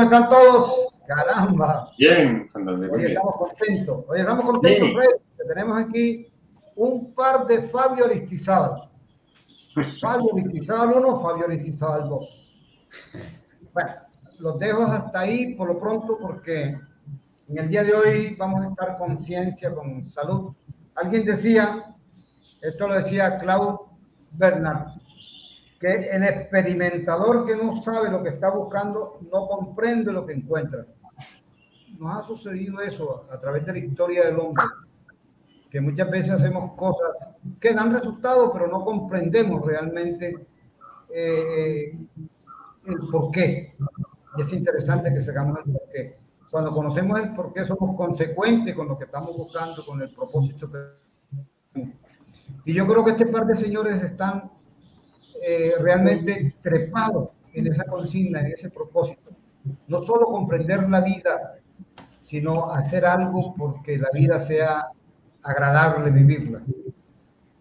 están todos? Caramba. Bien, Santander. Hoy estamos contentos. Fred, que tenemos aquí un par de Fabio Aristizábal. Fabio Aristizábal 1, Fabio Aristizábal 2. Bueno, los dejo hasta ahí por lo pronto porque en el día de hoy vamos a estar con ciencia, con salud. Alguien decía, esto lo decía Claude Bernard, que el experimentador que no sabe lo que está buscando no comprende lo que encuentra. Nos ha sucedido eso a través de la historia del hombre, que muchas veces hacemos cosas que dan resultados, pero no comprendemos realmente el porqué. Y es interesante que sacamos el porqué. Cuando conocemos el porqué, somos consecuentes con lo que estamos buscando, con el propósito que tenemos. Y yo creo que este par de señores están realmente trepados en esa consigna, en ese propósito. No solo comprender la vida, sino hacer algo porque la vida sea agradable vivirla.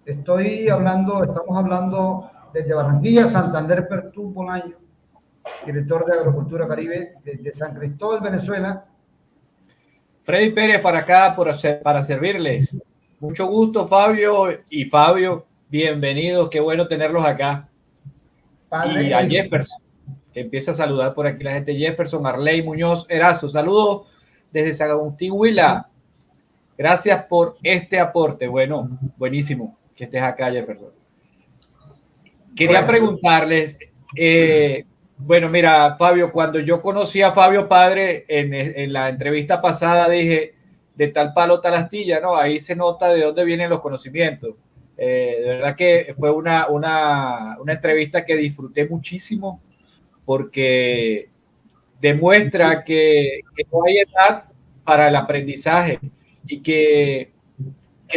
Estamos hablando desde Barranquilla, Santander Pertú Bolaño, director de Agrocultura Caribe desde San Cristóbal, Venezuela. Freddy Pérez para acá para servirles. Mucho gusto, Fabio y Fabio, bienvenidos, qué bueno tenerlos acá. Padre y a Jefferson, que empieza a saludar por aquí la gente. Jefferson, Arley Muñoz, Erazo, saludos desde San Agustín, Huila. Gracias por este aporte. Bueno, buenísimo que estés acá, Jefferson. Quería preguntarles, bueno, mira, Fabio, cuando yo conocí a Fabio Padre en la entrevista pasada dije, de tal palo, tal astilla, ¿no? Ahí se nota de dónde vienen los conocimientos. De verdad que fue una entrevista que disfruté muchísimo porque demuestra que no hay edad para el aprendizaje y que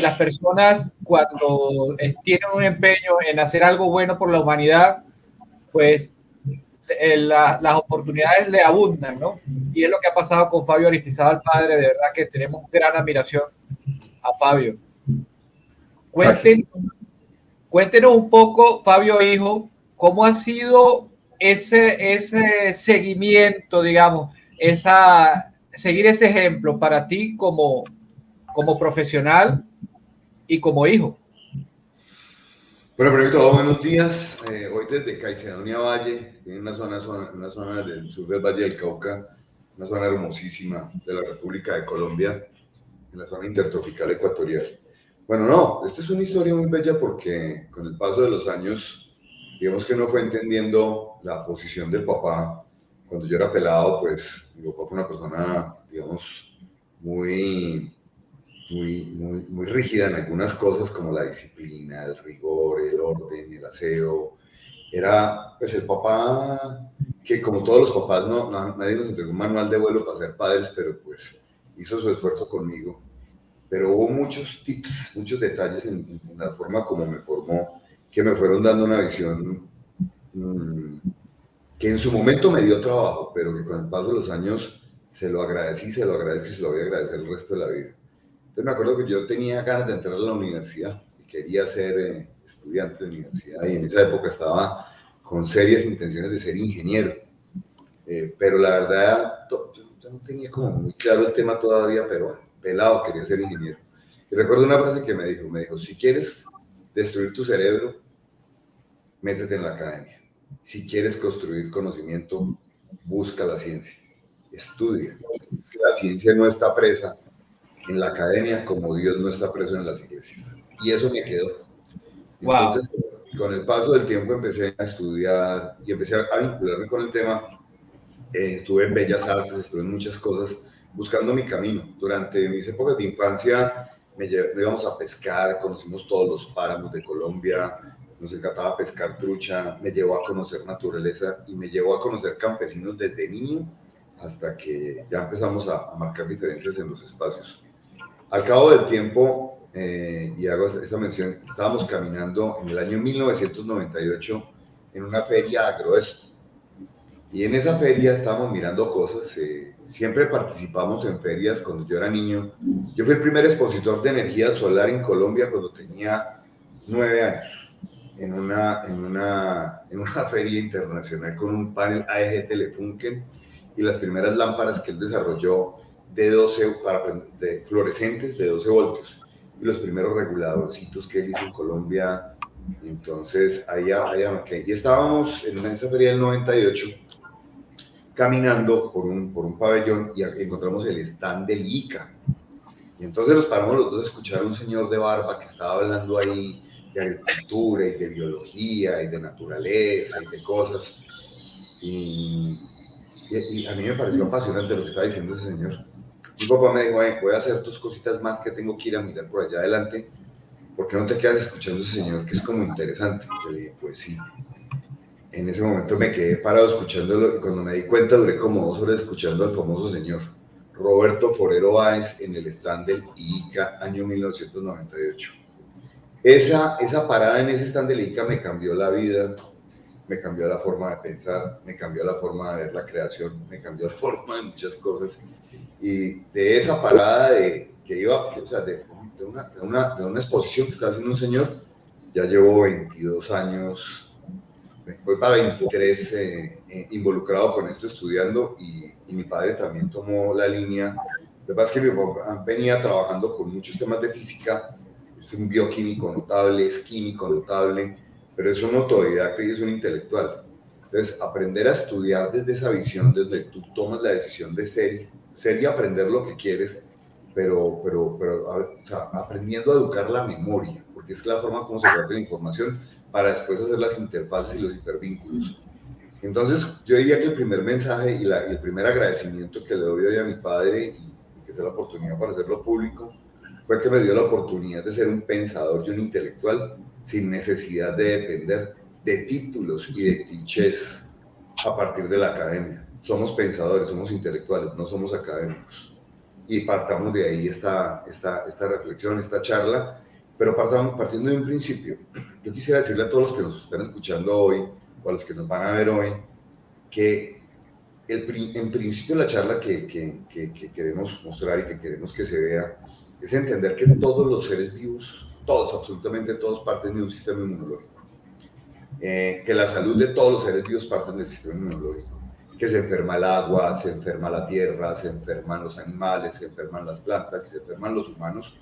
las personas cuando tienen un empeño en hacer algo bueno por la humanidad, pues las oportunidades le abundan, ¿no? Y es lo que ha pasado con Fabio Aristizábal Padre. De verdad que tenemos gran admiración a Fabio. Cuéntenos un poco, Fabio hijo, cómo ha sido ese seguimiento, digamos, seguir ese ejemplo para ti como profesional y como hijo. Bueno, primero que todo, buenos días. Hoy desde Caicedonia Valle, en una zona del sur del Valle del Cauca, una zona hermosísima de la República de Colombia, en la zona intertropical ecuatorial. Bueno, no, esta es una historia muy bella porque con el paso de los años, digamos que uno fue entendiendo la posición del papá. Cuando yo era pelado, pues mi papá fue una persona, digamos, muy rígida en algunas cosas como la disciplina, el rigor, el orden, el aseo. Era pues el papá que, como todos los papás, nadie nos entregó un manual de vuelo para ser padres, pero pues hizo su esfuerzo conmigo. Pero hubo muchos tips, muchos detalles en la forma como me formó, que me fueron dando una visión que en su momento me dio trabajo, pero que con el paso de los años se lo agradecí, se lo agradezco y se lo voy a agradecer el resto de la vida. Entonces me acuerdo que yo tenía ganas de entrar a la universidad y quería ser estudiante de universidad, y en esa época estaba con serias intenciones de ser ingeniero, pero la verdad yo no tenía como muy claro el tema todavía, pero bueno, pelado quería ser ingeniero. Y recuerdo una frase que me dijo, si quieres destruir tu cerebro, métete en la academia. Si quieres construir conocimiento, busca la ciencia, estudia. La ciencia no está presa en la academia como Dios no está preso en las iglesias. Y eso me quedó. Entonces, con el paso del tiempo empecé a estudiar y empecé a vincularme con el tema. Estuve en Bellas Artes, estuve en muchas cosas, buscando mi camino. Durante mis épocas de infancia íbamos a pescar, conocimos todos los páramos de Colombia, nos encantaba pescar trucha, me llevó a conocer naturaleza y me llevó a conocer campesinos desde niño hasta que ya empezamos a marcar diferencias en los espacios. Al cabo del tiempo, y hago esta mención, estábamos caminando en el año 1998 en una feria agroexpo. Y en esa feria estábamos mirando cosas, siempre participamos en ferias cuando yo era niño. Yo fui el primer expositor de energía solar en Colombia cuando tenía 9 años, en una feria internacional con un panel AEG Telefunken. y las primeras lámparas que él desarrolló de fluorescentes de 12 voltios y los primeros reguladorcitos que él hizo en Colombia. Entonces, y estábamos en esa feria del 98 caminando por un pabellón y encontramos el stand del ICA. Y entonces nos paramos los dos a escuchar a un señor de barba que estaba hablando ahí de agricultura y de biología y de naturaleza y de cosas. Y a mí me pareció apasionante lo que estaba diciendo ese señor. Mi papá me dijo, voy a hacer tus cositas más que tengo que ir a mirar por allá adelante. ¿Por qué no te quedas escuchando a ese señor que es como interesante? Yo le dije, pues sí. En ese momento me quedé parado escuchándolo y cuando me di cuenta duré como 2 horas escuchando al famoso señor Roberto Forero Báez en el stand del ICA año 1998. Esa parada en ese stand del ICA me cambió la vida, me cambió la forma de pensar, me cambió la forma de ver la creación, me cambió la forma de muchas cosas. Y de esa parada de una exposición que está haciendo un señor, ya llevo 22 años, voy para 23 involucrado con esto, estudiando, y mi padre también tomó la línea. Lo que pasa es que mi papá venía trabajando con muchos temas de física, es un bioquímico notable, es químico notable, pero es un autodidacta y es un intelectual. Entonces, aprender a estudiar desde esa visión, desde tú tomas la decisión de ser y aprender lo que quieres, pero aprendiendo a educar la memoria, porque es la forma como se guarda la información para después hacer las interfaces y los hipervínculos. Entonces, yo diría que el primer mensaje y el primer agradecimiento que le doy hoy a mi padre, y que sea la oportunidad para hacerlo público, fue que me dio la oportunidad de ser un pensador y un intelectual sin necesidad de depender de títulos y de clichés a partir de la academia. Somos pensadores, somos intelectuales, no somos académicos. Y partamos de ahí esta reflexión, esta charla, pero partiendo de un principio. Yo quisiera decirle a todos los que nos están escuchando hoy, o a los que nos van a ver hoy, que en principio la charla que queremos mostrar y que queremos que se vea, es entender que todos los seres vivos, todos, absolutamente todos, parten de un sistema inmunológico. Que la salud de todos los seres vivos parten del sistema inmunológico. Que se enferma el agua, se enferma la tierra, se enferman los animales, se enferman las plantas, se enferman los humanos,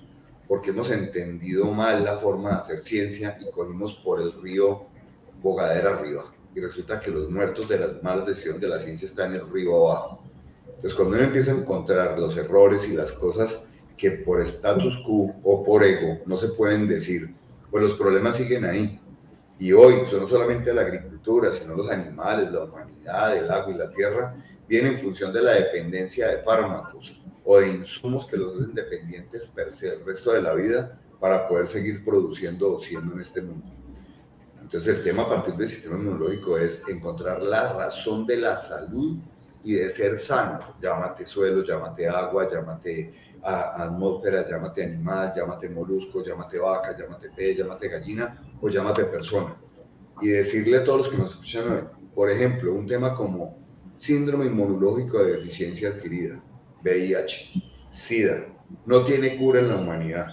porque hemos entendido mal la forma de hacer ciencia y cogimos por el río bogadera arriba. Y resulta que los muertos de las malas decisiones de la ciencia están en el río abajo. Entonces, cuando uno empieza a encontrar los errores y las cosas que por status quo o por ego no se pueden decir, pues los problemas siguen ahí. Y hoy, no solamente la agricultura, sino los animales, la humanidad, el agua y la tierra, vienen en función de la dependencia de fármacos o de insumos que los hacen dependientes per se el resto de la vida para poder seguir produciendo o siendo en este mundo. Entonces el tema a partir del sistema inmunológico es encontrar la razón de la salud y de ser sano. Llámate suelo, llámate agua, llámate atmósfera, llámate animal, llámate molusco, llámate vaca, llámate pez, llámate gallina o llámate persona. Y decirle a todos los que nos escuchan hoy, por ejemplo, un tema como síndrome inmunológico de deficiencia adquirida, VIH, SIDA, no tiene cura en la humanidad.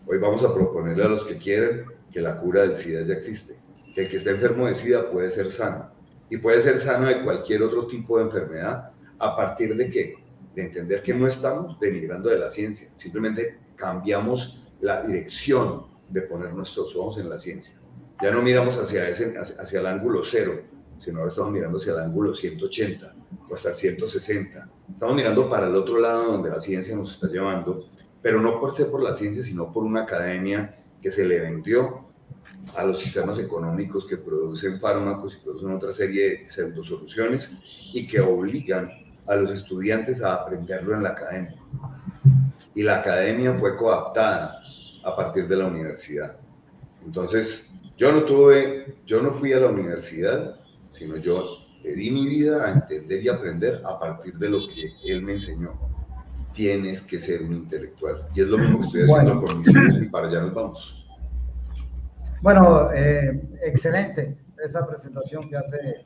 Hoy vamos a proponerle a los que quieren que la cura del SIDA ya existe, que el que está enfermo de SIDA puede ser sano, y puede ser sano de cualquier otro tipo de enfermedad, ¿a partir de qué? De entender que no estamos denigrando de la ciencia, simplemente cambiamos la dirección de poner nuestros ojos en la ciencia. Ya no miramos hacia el ángulo 0, sino ahora estamos mirando hacia el ángulo 180 o hasta el 160. Estamos mirando para el otro lado donde la ciencia nos está llevando, pero no por ser por la ciencia, sino por una academia que se le vendió a los sistemas económicos que producen fármacos y producen otra serie de pseudosoluciones y que obligan a los estudiantes a aprenderlo en la academia. Y la academia fue coaptada a partir de la universidad. Entonces, yo no fui a la universidad, sino yo le di mi vida a entender y aprender a partir de lo que él me enseñó. Tienes que ser un intelectual. Y es lo mismo que estoy haciendo con mis hijos y para allá nos vamos. Bueno, excelente esa presentación que hace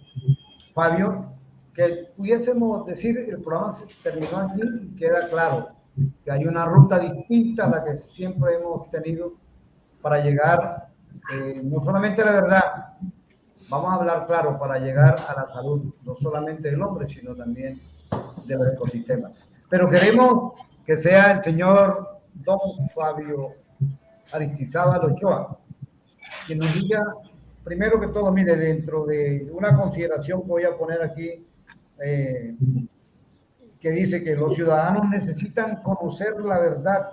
Fabio. Que pudiésemos decir, el programa se terminó aquí y queda claro que hay una ruta distinta a la que siempre hemos tenido para llegar, no solamente a la verdad, vamos a hablar claro, para llegar a la salud, no solamente del hombre, sino también de los ecosistemas. Pero queremos que sea el señor don Fabio Aristizábal Ochoa quien nos diga, primero que todo, mire, dentro de una consideración que voy a poner aquí, que dice que los ciudadanos necesitan conocer la verdad,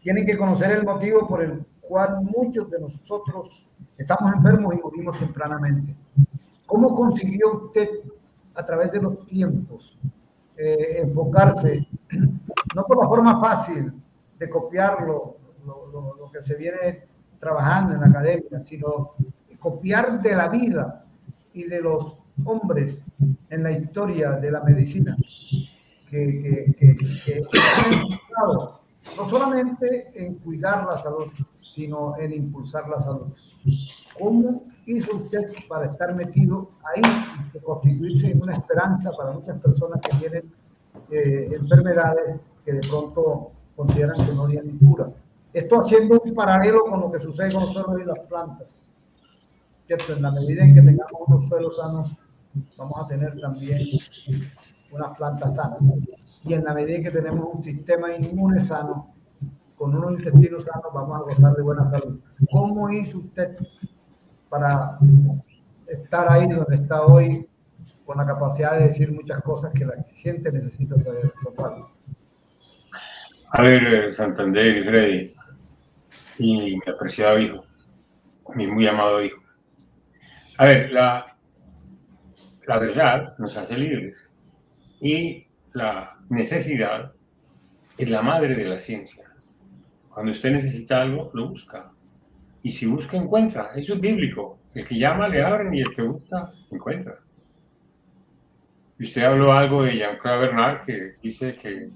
tienen que conocer el motivo por el cual muchos de nosotros estamos enfermos y morimos tempranamente. ¿Cómo consiguió usted, a través de los tiempos, enfocarse, no por la forma fácil de copiar lo que se viene trabajando en la academia, sino copiar de la vida y de los hombres en la historia de la medicina que han impulsado, no solamente en cuidar la salud, sino en impulsar la salud? ¿Cómo hizo usted para estar metido ahí y constituirse en una esperanza para muchas personas que tienen enfermedades que de pronto consideran que no tienen cura? Esto haciendo un paralelo con lo que sucede con los suelos y las plantas, ¿cierto? En la medida en que tengamos unos suelos sanos, vamos a tener también unas plantas sanas. Y en la medida en que tenemos un sistema inmune sano, con unos intestinos sanos, vamos a gozar de buena salud. ¿Cómo hizo usted para estar ahí donde está hoy, con la capacidad de decir muchas cosas que la gente necesita saber? A ver, Santander y Freddy, y mi apreciado hijo, mi muy amado hijo. A ver, la verdad nos hace libres y la necesidad es la madre de la ciencia. Cuando usted necesita algo, lo busca. Y si busca, encuentra. Eso es bíblico. El que llama, le abren, y el que busca, encuentra. Y usted habló algo de Jean-Claude Bernard, que dice que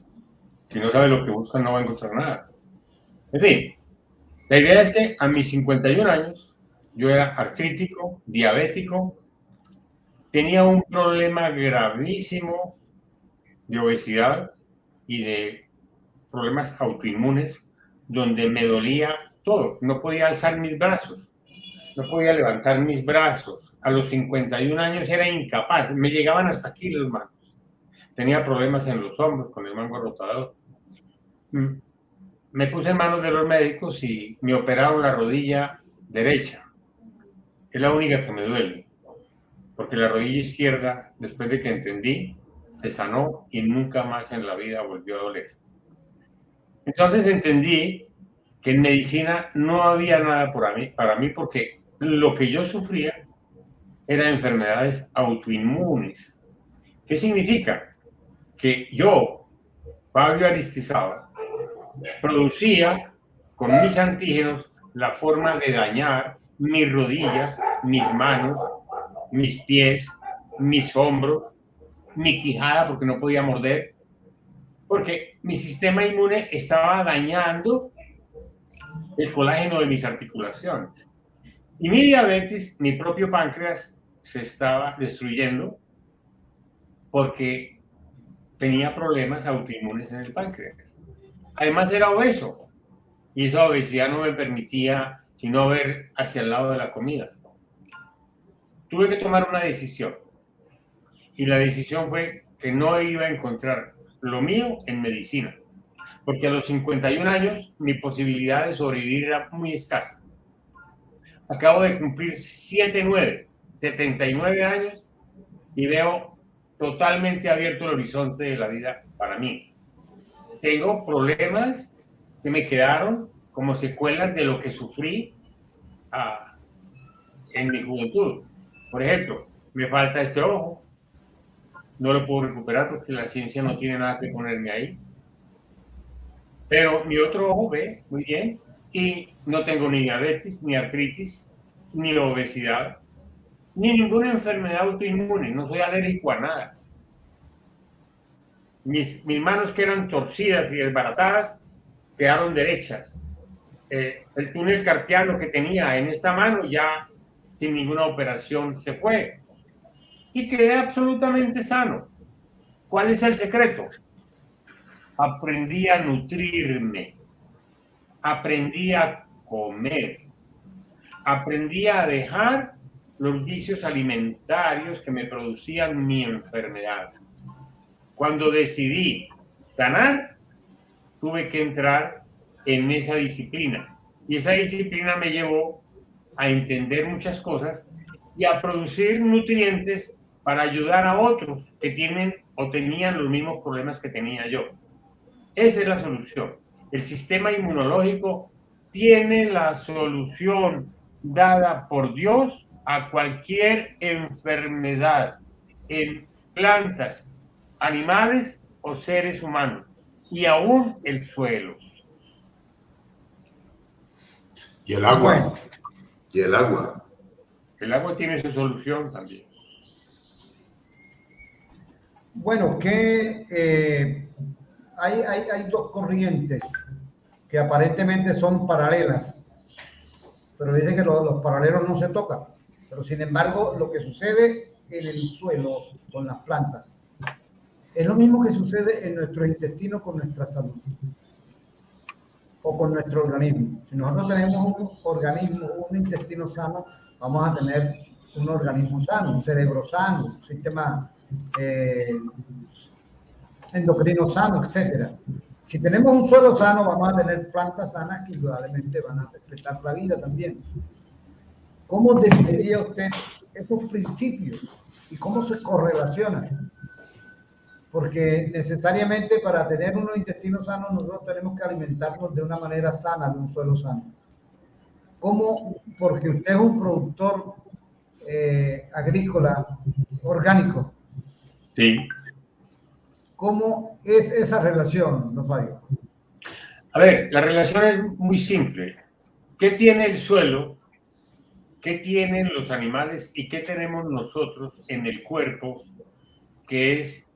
si no sabe lo que busca, no va a encontrar nada. En fin, la idea es que a mis 51 años, yo era artrítico, diabético, tenía un problema gravísimo de obesidad y de problemas autoinmunes, donde me dolía todo. No podía alzar mis brazos, no podía levantar mis brazos. A los 51 años era incapaz, me llegaban hasta aquí las manos. Tenía problemas en los hombros con el mango rotador. Me puse en manos de los médicos y me operaron la rodilla derecha. Es la única que me duele, porque la rodilla izquierda, después de que entendí, se sanó y nunca más en la vida volvió a doler. Entonces entendí que en medicina no había nada para mí, porque lo que yo sufría eran enfermedades autoinmunes. ¿Qué significa? Que yo, Fabio Aristizábal, producía con mis antígenos la forma de dañar mis rodillas, mis manos, mis pies, mis hombros, mi quijada, porque no podía morder, porque mi sistema inmune estaba dañando el colágeno de mis articulaciones. Y mi diabetes, mi propio páncreas, se estaba destruyendo porque tenía problemas autoinmunes en el páncreas. Además era obeso, y esa obesidad no me permitía sino ver hacia el lado de la comida. Tuve que tomar una decisión, y la decisión fue que no iba a encontrar lo mío en medicina, porque a los 51 años mi posibilidad de sobrevivir era muy escasa. Acabo de cumplir 79 años, y veo totalmente abierto el horizonte de la vida para mí. Tengo problemas que me quedaron como secuelas de lo que sufrí en mi juventud. Por ejemplo, me falta este ojo, no lo puedo recuperar porque la ciencia no tiene nada que ponerme ahí. Pero mi otro ojo ve muy bien y no tengo ni diabetes, ni artritis, ni obesidad, ni ninguna enfermedad autoinmune. No soy alérgico a nada. Mis manos que eran torcidas y desbaratadas quedaron derechas. El túnel carpiano que tenía en esta mano ya sin ninguna operación se fue. Y quedé absolutamente sano. ¿Cuál es el secreto? Aprendí a nutrirme, aprendí a comer, aprendí a dejar los vicios alimentarios que me producían mi enfermedad. Cuando decidí sanar, tuve que entrar en esa disciplina. Y esa disciplina me llevó a entender muchas cosas y a producir nutrientes para ayudar a otros que tienen o tenían los mismos problemas que tenía yo. Esa es la solución. El sistema inmunológico tiene la solución dada por Dios a cualquier enfermedad en plantas, animales o seres humanos, y aún el suelo. Y el agua. Bueno. Y el agua. El agua tiene su solución también. Bueno, hay dos corrientes que aparentemente son paralelas, pero dicen que los paralelos no se tocan. Pero sin embargo, lo que sucede en el suelo con las plantas es lo mismo que sucede en nuestro intestino con nuestra salud o con nuestro organismo. Si nosotros tenemos un organismo, un intestino sano, vamos a tener un organismo sano, un cerebro sano, un sistema endocrino sano, etc. Si tenemos un suelo sano, vamos a tener plantas sanas que indudablemente van a respetar la vida también. ¿Cómo definiría usted estos principios y cómo se correlacionan? Porque necesariamente para tener unos intestinos sanos nosotros tenemos que alimentarnos de una manera sana, de un suelo sano. ¿Cómo? Porque usted es un productor agrícola orgánico. Sí. ¿Cómo es esa relación, don Fabio? A ver, la relación es muy simple. ¿Qué tiene el suelo? ¿Qué tienen los animales? ¿Y qué tenemos nosotros en el cuerpo que es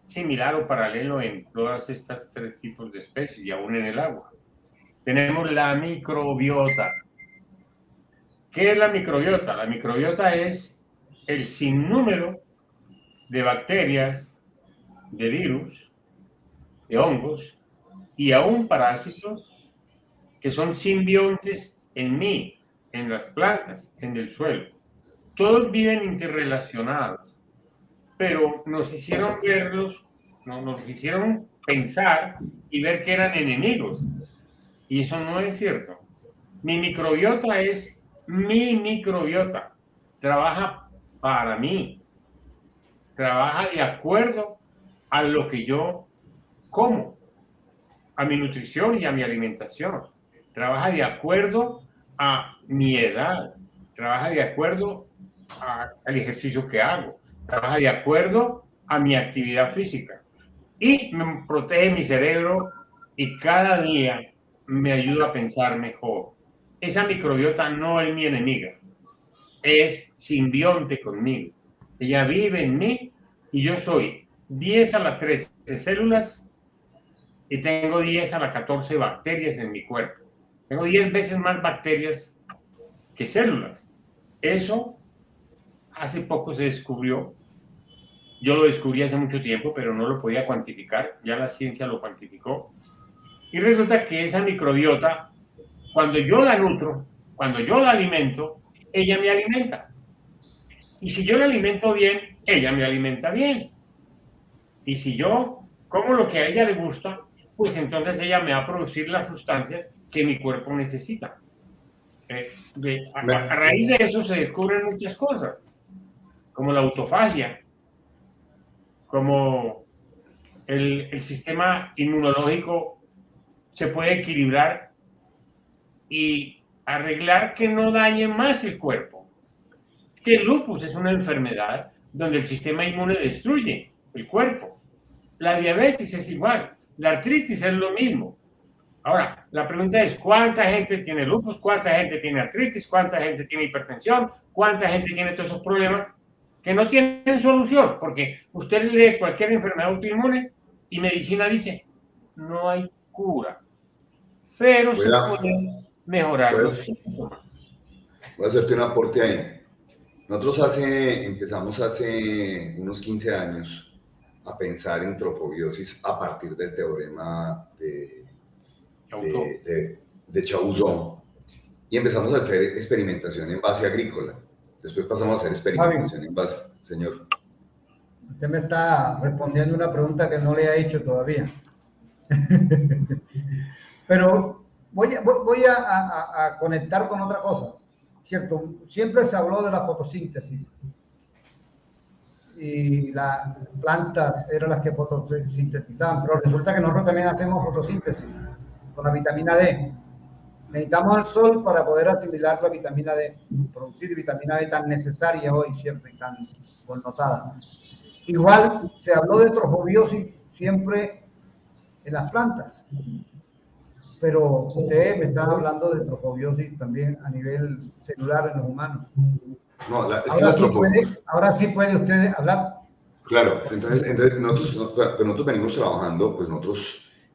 similar o paralelo en todas estas tres tipos de especies y aún en el agua? Tenemos la microbiota. ¿Qué es la microbiota? La microbiota es el sinnúmero de bacterias, de virus, de hongos y aún parásitos que son simbiontes en mí, en las plantas, en el suelo. Todos viven interrelacionados, pero nos hicieron verlos, nos hicieron pensar y ver que eran enemigos. Y eso no es cierto. Mi microbiota es mi microbiota. Trabaja para mí. Trabaja de acuerdo a lo que yo como, a mi nutrición y a mi alimentación. Trabaja de acuerdo a mi edad. Trabaja de acuerdo al ejercicio que hago. Trabaja de acuerdo a mi actividad física. Y me protege mi cerebro y cada día me ayuda a pensar mejor. Esa microbiota no es mi enemiga. Es simbionte conmigo. Ella vive en mí y yo soy 10 a la 13 células y tengo 10 a la 14 bacterias en mi cuerpo. Tengo 10 veces más bacterias que células. Eso hace poco se descubrió. Yo lo descubrí hace mucho tiempo, pero no lo podía cuantificar. Ya la ciencia lo cuantificó. Y resulta que esa microbiota, cuando yo la nutro, cuando yo la alimento, ella me alimenta. Y si yo la alimento bien, ella me alimenta bien. Y si yo como lo que a ella le gusta, pues entonces ella me va a producir las sustancias que mi cuerpo necesita. A raíz de eso se descubren muchas cosas, como la autofagia, como el sistema inmunológico se puede equilibrar y arreglar que no dañe más el cuerpo. Es que el lupus es una enfermedad donde el sistema inmune destruye el cuerpo. La diabetes es igual, la artritis es lo mismo. Ahora, la pregunta es, ¿cuánta gente tiene lupus? ¿Cuánta gente tiene artritis? ¿Cuánta gente tiene hipertensión? ¿Cuánta gente tiene todos esos problemas que no tienen solución? Porque usted lee cualquier enfermedad autoinmune y medicina dice, no hay cura, pero se pueden mejorar los síntomas. Voy a hacerte un aporte ahí. Nosotros empezamos hace unos 15 años a pensar en trofobiosis a partir del teorema de Chauzon y empezamos a hacer experimentación en base agrícola. Después pasamos a hacer experimentación en base, señor. Usted me está respondiendo una pregunta que no le ha hecho todavía. Pero voy a conectar con otra cosa, ¿cierto? Siempre se habló de la fotosíntesis y las plantas eran las que fotosintetizaban, pero resulta que nosotros también hacemos fotosíntesis con la vitamina D. Necesitamos el sol para poder asimilar la vitamina D, producir vitamina D tan necesaria hoy, ¿cierto? Y tan connotada. Igual se habló de trofobiosis siempre en las plantas, pero usted me está hablando de trofobiosis también a nivel celular en los humanos. No, ahora sí puede usted hablar. Claro, entonces nosotros venimos trabajando, pues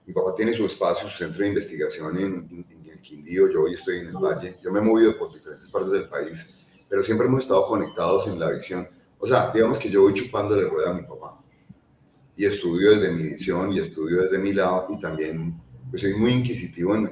mi papá tiene su espacio, su centro de investigación en el Quindío, yo hoy estoy en el Valle, yo me he movido por diferentes partes del país, pero siempre hemos estado conectados en la visión. O sea, digamos que yo voy chupándole rueda a mi papá y estudio desde mi visión y estudio desde mi lado y también pues soy muy inquisitivo en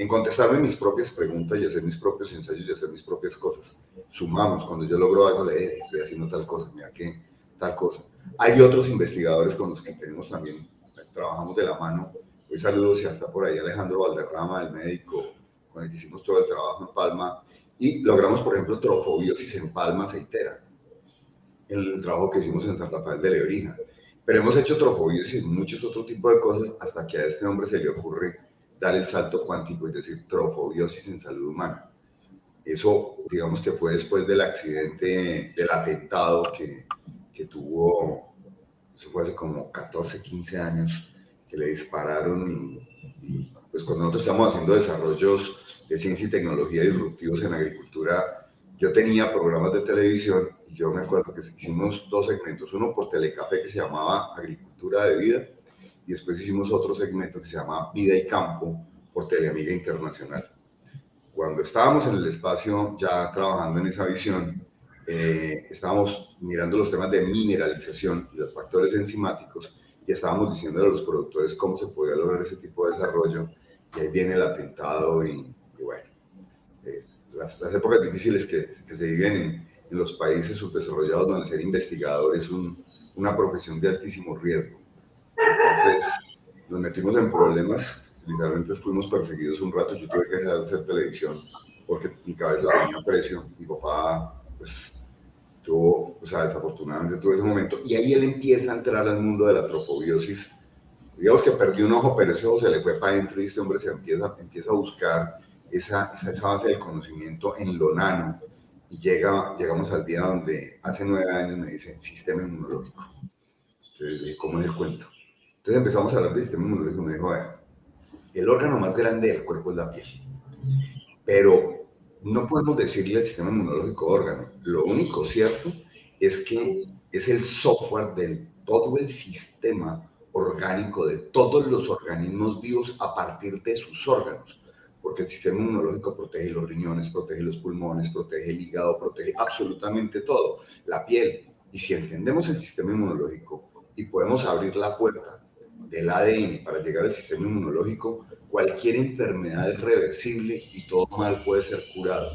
contestarme mis propias preguntas y hacer mis propios ensayos y hacer mis propias cosas. Sumamos, cuando yo logro algo, estoy haciendo tal cosa, mira que tal cosa. Hay otros investigadores con los que tenemos también, trabajamos de la mano. Hoy saludos y hasta por ahí Alejandro Valderrama, el médico con el que hicimos todo el trabajo en Palma y logramos, por ejemplo, trofobiosis en palma aceitera, el trabajo que hicimos en San Rafael de Lebrija. Pero hemos hecho trofobiosis y muchos otros tipos de cosas hasta que a este hombre se le ocurre dar el salto cuántico, es decir, trofobiosis en salud humana. Eso, digamos que fue después del accidente, del atentado que tuvo, eso fue hace como 14, 15 años, que le dispararon y pues cuando nosotros estamos haciendo desarrollos de ciencia y tecnología disruptivos en agricultura, yo tenía programas de televisión y yo me acuerdo que hicimos 2 segmentos, uno por Telecafé que se llamaba Agricultura de Vida y después hicimos otro segmento que se llamaba Vida y Campo por Teleamiga Internacional. Cuando estábamos en el espacio ya trabajando en esa visión, estábamos mirando los temas de mineralización y los factores enzimáticos y estábamos diciéndole a los productores cómo se podía lograr ese tipo de desarrollo y ahí viene el atentado y bueno, las épocas difíciles que se viven en los países subdesarrollados donde ser investigador es una profesión de altísimo riesgo. Entonces nos metimos en problemas, literalmente fuimos perseguidos un rato, yo tuve que dejar de hacer televisión porque mi cabeza tenía precio, mi papá pues tuvo, o sea, desafortunadamente tuvo ese momento y ahí él empieza a entrar al mundo de la trofobiosis. Digamos que perdió un ojo, pero ese ojo se le fue para adentro y este hombre se empieza a buscar esa base del conocimiento en lo nano y llegamos al día donde hace 9 años me dice sistema inmunológico. Entonces dije, ¿cómo es el cuento? Entonces empezamos a hablar del sistema inmunológico y me dijo, a ver, el órgano más grande del cuerpo es la piel, pero no podemos decirle al sistema inmunológico órgano. Lo único cierto es que es el software de todo el sistema orgánico, de todos los organismos vivos a partir de sus órganos, porque el sistema inmunológico protege los riñones, protege los pulmones, protege el hígado, protege absolutamente todo, la piel. Y si entendemos el sistema inmunológico y podemos abrir la puerta del ADN para llegar al sistema inmunológico, cualquier enfermedad es reversible y todo mal puede ser curado.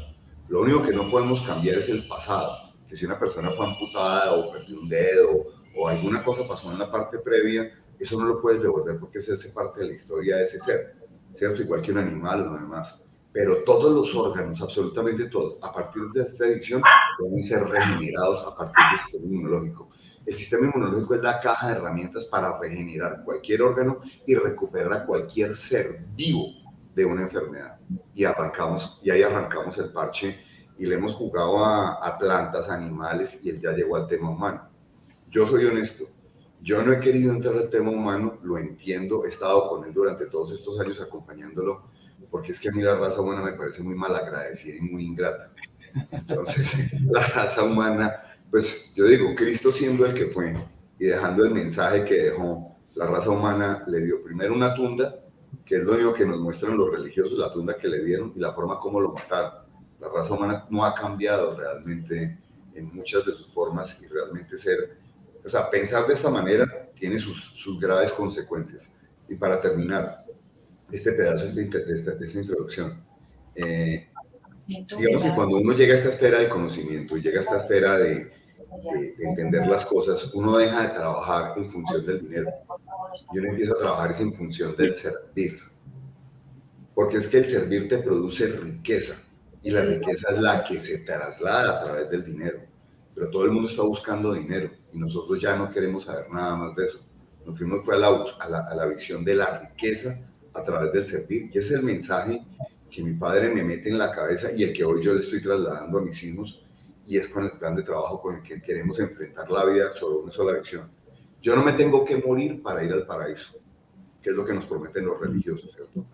Lo único que no podemos cambiar es el pasado, que si una persona fue amputada o perdió un dedo o alguna cosa pasó en la parte previa, eso no lo puedes devolver porque esa es parte de la historia de ese ser, ¿cierto? Igual que un animal o lo demás. Pero todos los órganos, absolutamente todos, a partir de esta edición, pueden ser regenerados a partir del sistema inmunológico. El sistema inmunológico es la caja de herramientas para regenerar cualquier órgano y recuperar a cualquier ser vivo de una enfermedad. Y ahí arrancamos el parche y le hemos jugado a plantas, animales y él ya llegó al tema humano. Yo soy honesto, yo no he querido entrar al tema humano, lo entiendo, he estado con él durante todos estos años acompañándolo, porque es que a mí la raza humana me parece muy malagradecida y muy ingrata. Entonces, la raza humana, pues yo digo, Cristo siendo el que fue y dejando el mensaje que dejó, la raza humana le dio primero una tunda, que es lo único que nos muestran los religiosos, la tunda que le dieron y la forma como lo mataron. La raza humana no ha cambiado realmente en muchas de sus formas y realmente o sea, pensar de esta manera tiene sus graves consecuencias. Y para terminar este pedazo de esta introducción, digamos que cuando uno llega a esta esfera del conocimiento y llega a esta esfera de de entender las cosas, uno deja de trabajar en función del dinero y uno empieza a trabajar en función del servir. Porque es que el servir te produce riqueza y la riqueza es la que se traslada a través del dinero. Pero todo el mundo está buscando dinero y nosotros ya no queremos saber nada más de eso. Nos fuimos fue a la visión de la riqueza a través del servir, y ese es el mensaje que mi padre me mete en la cabeza y el que hoy yo le estoy trasladando a mis hijos, y es con el plan de trabajo con el que queremos enfrentar la vida sobre una sola visión. Yo no me tengo que morir para ir al paraíso, que es lo que nos prometen los religiosos, ¿cierto?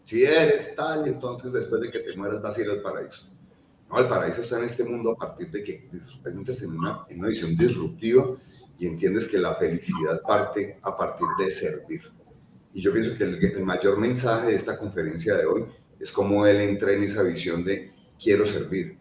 Si eres tal, entonces después de que te mueras vas a ir al paraíso. No, el paraíso está en este mundo a partir de que entras en una visión disruptiva y entiendes que la felicidad parte a partir de servir. Y yo pienso que el mayor mensaje de esta conferencia de hoy es cómo él entra en esa visión de quiero servir.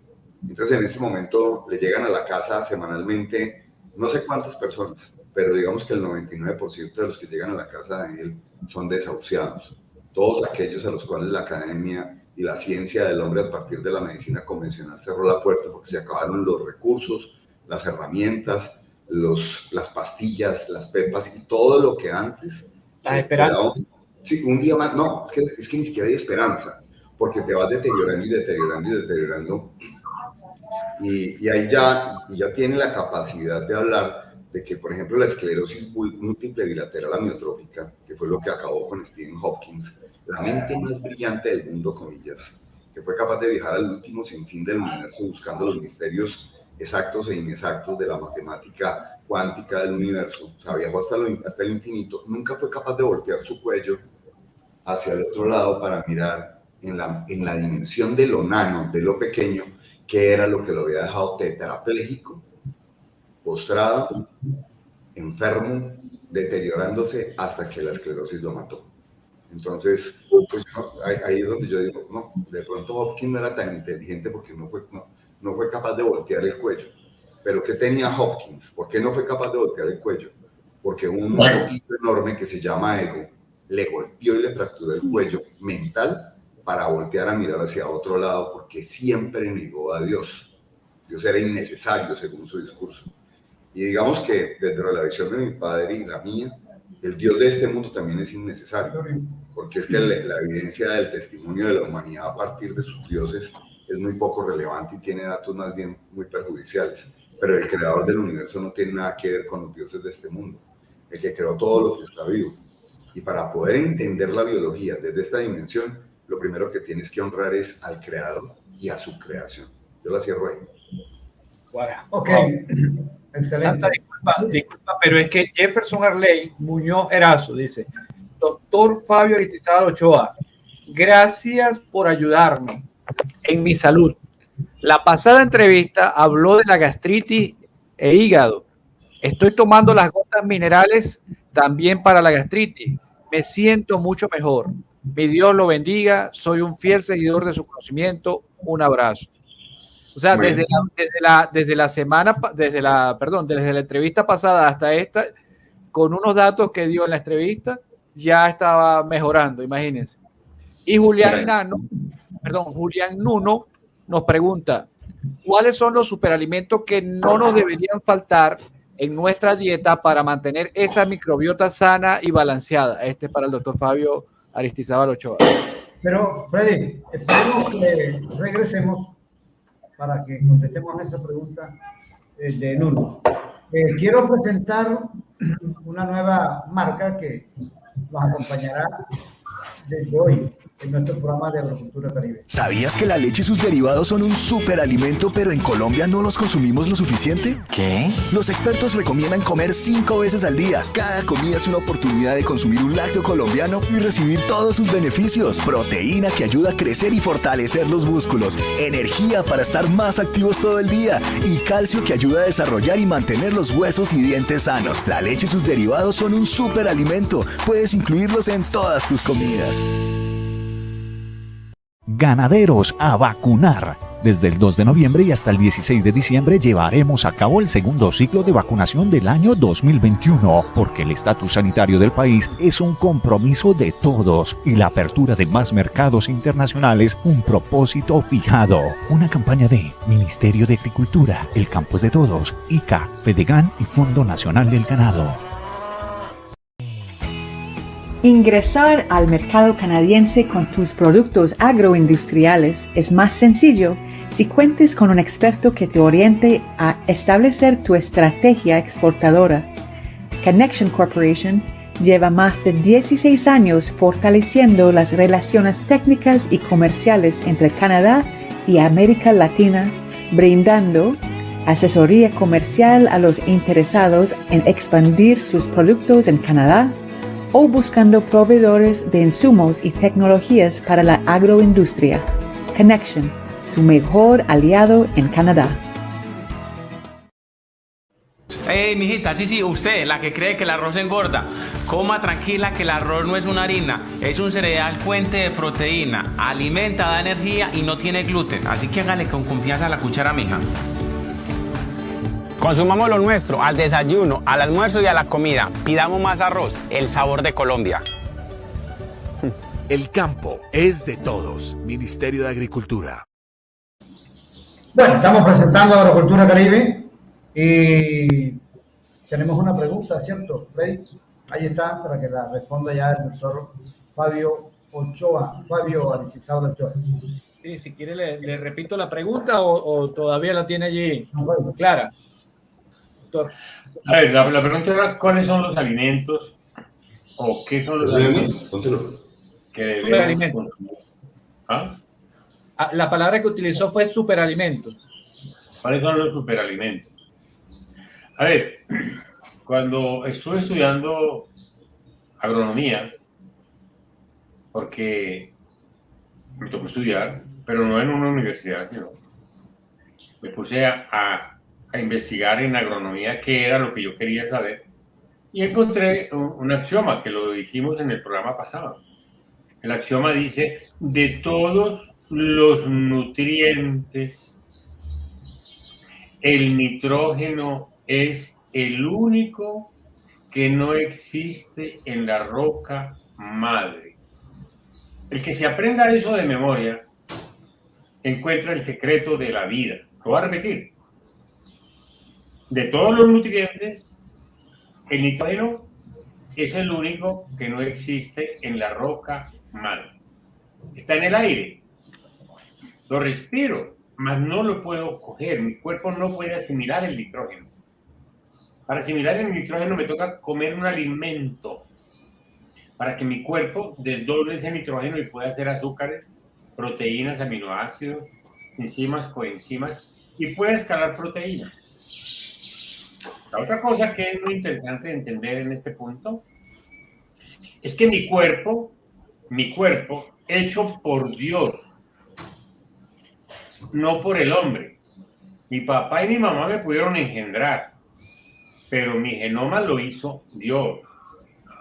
Entonces en este momento le llegan a la casa semanalmente no sé cuántas personas, pero digamos que el 99% de los que llegan a la casa de él son desahuciados. Todos aquellos a los cuales la academia y la ciencia del hombre a partir de la medicina convencional cerró la puerta porque se acabaron los recursos, las herramientas, las pastillas, las pepas y todo lo que antes... Las esperanzas. Sí, un día más, no, es que ni siquiera hay esperanza, porque te vas deteriorando y deteriorando y deteriorando. Y ahí ya tiene la capacidad de hablar de que, por ejemplo, la esclerosis múltiple bilateral amiotrófica, que fue lo que acabó con Stephen Hopkins, la mente más brillante del mundo, comillas, que fue capaz de viajar al último sinfín del universo buscando los misterios exactos e inexactos de la matemática cuántica del universo, o sea, viajó hasta el infinito, nunca fue capaz de voltear su cuello hacia el otro lado para mirar en la dimensión de lo nano, de lo pequeño, que era lo que lo había dejado tetrapléjico, postrado, enfermo, deteriorándose hasta que la esclerosis lo mató. Entonces, pues, ahí es donde yo digo, no, de pronto Hopkins no era tan inteligente porque no fue capaz de voltear el cuello. Pero ¿qué tenía Hopkins? ¿Por qué no fue capaz de voltear el cuello? Porque un poquito enorme que se llama ego le golpeó y le fracturó el cuello mental para voltear a mirar hacia otro lado, porque siempre negó a Dios. Dios era innecesario según su discurso. Y digamos que dentro de la visión de mi padre y la mía, el Dios de este mundo también es innecesario, porque es que la evidencia del testimonio de la humanidad a partir de sus dioses es muy poco relevante y tiene datos más bien muy perjudiciales. Pero el creador del universo no tiene nada que ver con los dioses de este mundo, el que creó todo lo que está vivo. Y para poder entender la biología desde esta dimensión, lo primero que tienes que honrar es al creador y a su creación. Yo la cierro ahí. Wow. Ok, excelente. Santa, disculpa, pero es que Jefferson Arley Muñoz Erazo dice: Doctor Fabio Aristizábal Ochoa, gracias por ayudarme en mi salud. La pasada entrevista habló de la gastritis e hígado. Estoy tomando las gotas minerales también para la gastritis. Me siento mucho mejor. Mi Dios lo bendiga. Soy un fiel seguidor de su conocimiento. Un abrazo. O sea, desde la entrevista pasada hasta esta, con unos datos que dio en la entrevista, ya estaba mejorando, imagínense. Y Julián Nuno nos pregunta: ¿cuáles son los superalimentos que no nos deberían faltar en nuestra dieta para mantener esa microbiota sana y balanceada? Este es para el doctor Fabio Aristizábal Ochoa. Pero, Freddy, esperemos que regresemos para que contestemos esa pregunta de Nuno. Quiero presentar una nueva marca que nos acompañará desde hoy en nuestro programa de Agricultura Caribe. ¿Sabías que la leche y sus derivados son un superalimento, pero en Colombia no los consumimos lo suficiente? ¿Qué? Los expertos recomiendan comer 5 veces al día. Cada comida es una oportunidad de consumir un lácteo colombiano y recibir todos sus beneficios. Proteína que ayuda a crecer y fortalecer los músculos. Energía para estar más activos todo el día. Y calcio que ayuda a desarrollar y mantener los huesos y dientes sanos. La leche y sus derivados son un superalimento. Puedes incluirlos en todas tus comidas. Ganaderos a vacunar. Desde el 2 de noviembre y hasta el 16 de diciembre llevaremos a cabo el segundo ciclo de vacunación del año 2021, porque el estatus sanitario del país es un compromiso de todos y la apertura de más mercados internacionales un propósito fijado. Una campaña de Ministerio de Agricultura, el campo es de todos, ICA, Fedegan y Fondo Nacional del Ganado. Ingresar al mercado canadiense con tus productos agroindustriales es más sencillo si cuentes con un experto que te oriente a establecer tu estrategia exportadora. Connection Corporation lleva más de 16 años fortaleciendo las relaciones técnicas y comerciales entre Canadá y América Latina, brindando asesoría comercial a los interesados en expandir sus productos en Canadá o buscando proveedores de insumos y tecnologías para la agroindustria. Connection, tu mejor aliado en Canadá. Mijita, sí, usted, la que cree que el arroz engorda, coma tranquila que el arroz no es una harina, es un cereal fuente de proteína, alimenta, da energía y no tiene gluten, así que hágale con confianza a la cuchara, mija. Consumamos lo nuestro, al desayuno, al almuerzo y a la comida. Pidamos más arroz, el sabor de Colombia. El campo es de todos. Ministerio de Agricultura. Bueno, estamos presentando Agrocultura Caribe y tenemos una pregunta, ¿cierto, Freddy? Ahí está, para que la responda ya el doctor Fabio Aristizábal Ochoa. Sí, si quiere le repito la pregunta o todavía la tiene allí clara. Doctor. A ver, la pregunta era ¿cuáles son los alimentos o qué son los alimentos que debemos consumir? ¿Ah? La palabra que utilizó fue superalimentos. ¿Cuáles son los superalimentos? A ver, cuando estuve estudiando agronomía, porque me tocó estudiar, pero no en una universidad, sino me puse a investigar en agronomía qué era lo que yo quería saber y encontré un axioma que lo dijimos en el programa pasado. El axioma dice: de todos los nutrientes, el nitrógeno es el único que no existe en la roca madre. El que se aprenda eso de memoria encuentra el secreto de la vida. Lo voy a repetir. De todos los nutrientes, el nitrógeno es el único que no existe en la roca madre. Está en el aire. Lo respiro, mas no lo puedo coger. Mi cuerpo no puede asimilar el nitrógeno. Para asimilar el nitrógeno me toca comer un alimento para que mi cuerpo desdoble ese nitrógeno y pueda hacer azúcares, proteínas, aminoácidos, enzimas, coenzimas y pueda escalar proteínas. La otra cosa que es muy interesante de entender en este punto es que mi cuerpo hecho por Dios, no por el hombre. Mi papá y mi mamá me pudieron engendrar, pero mi genoma lo hizo Dios.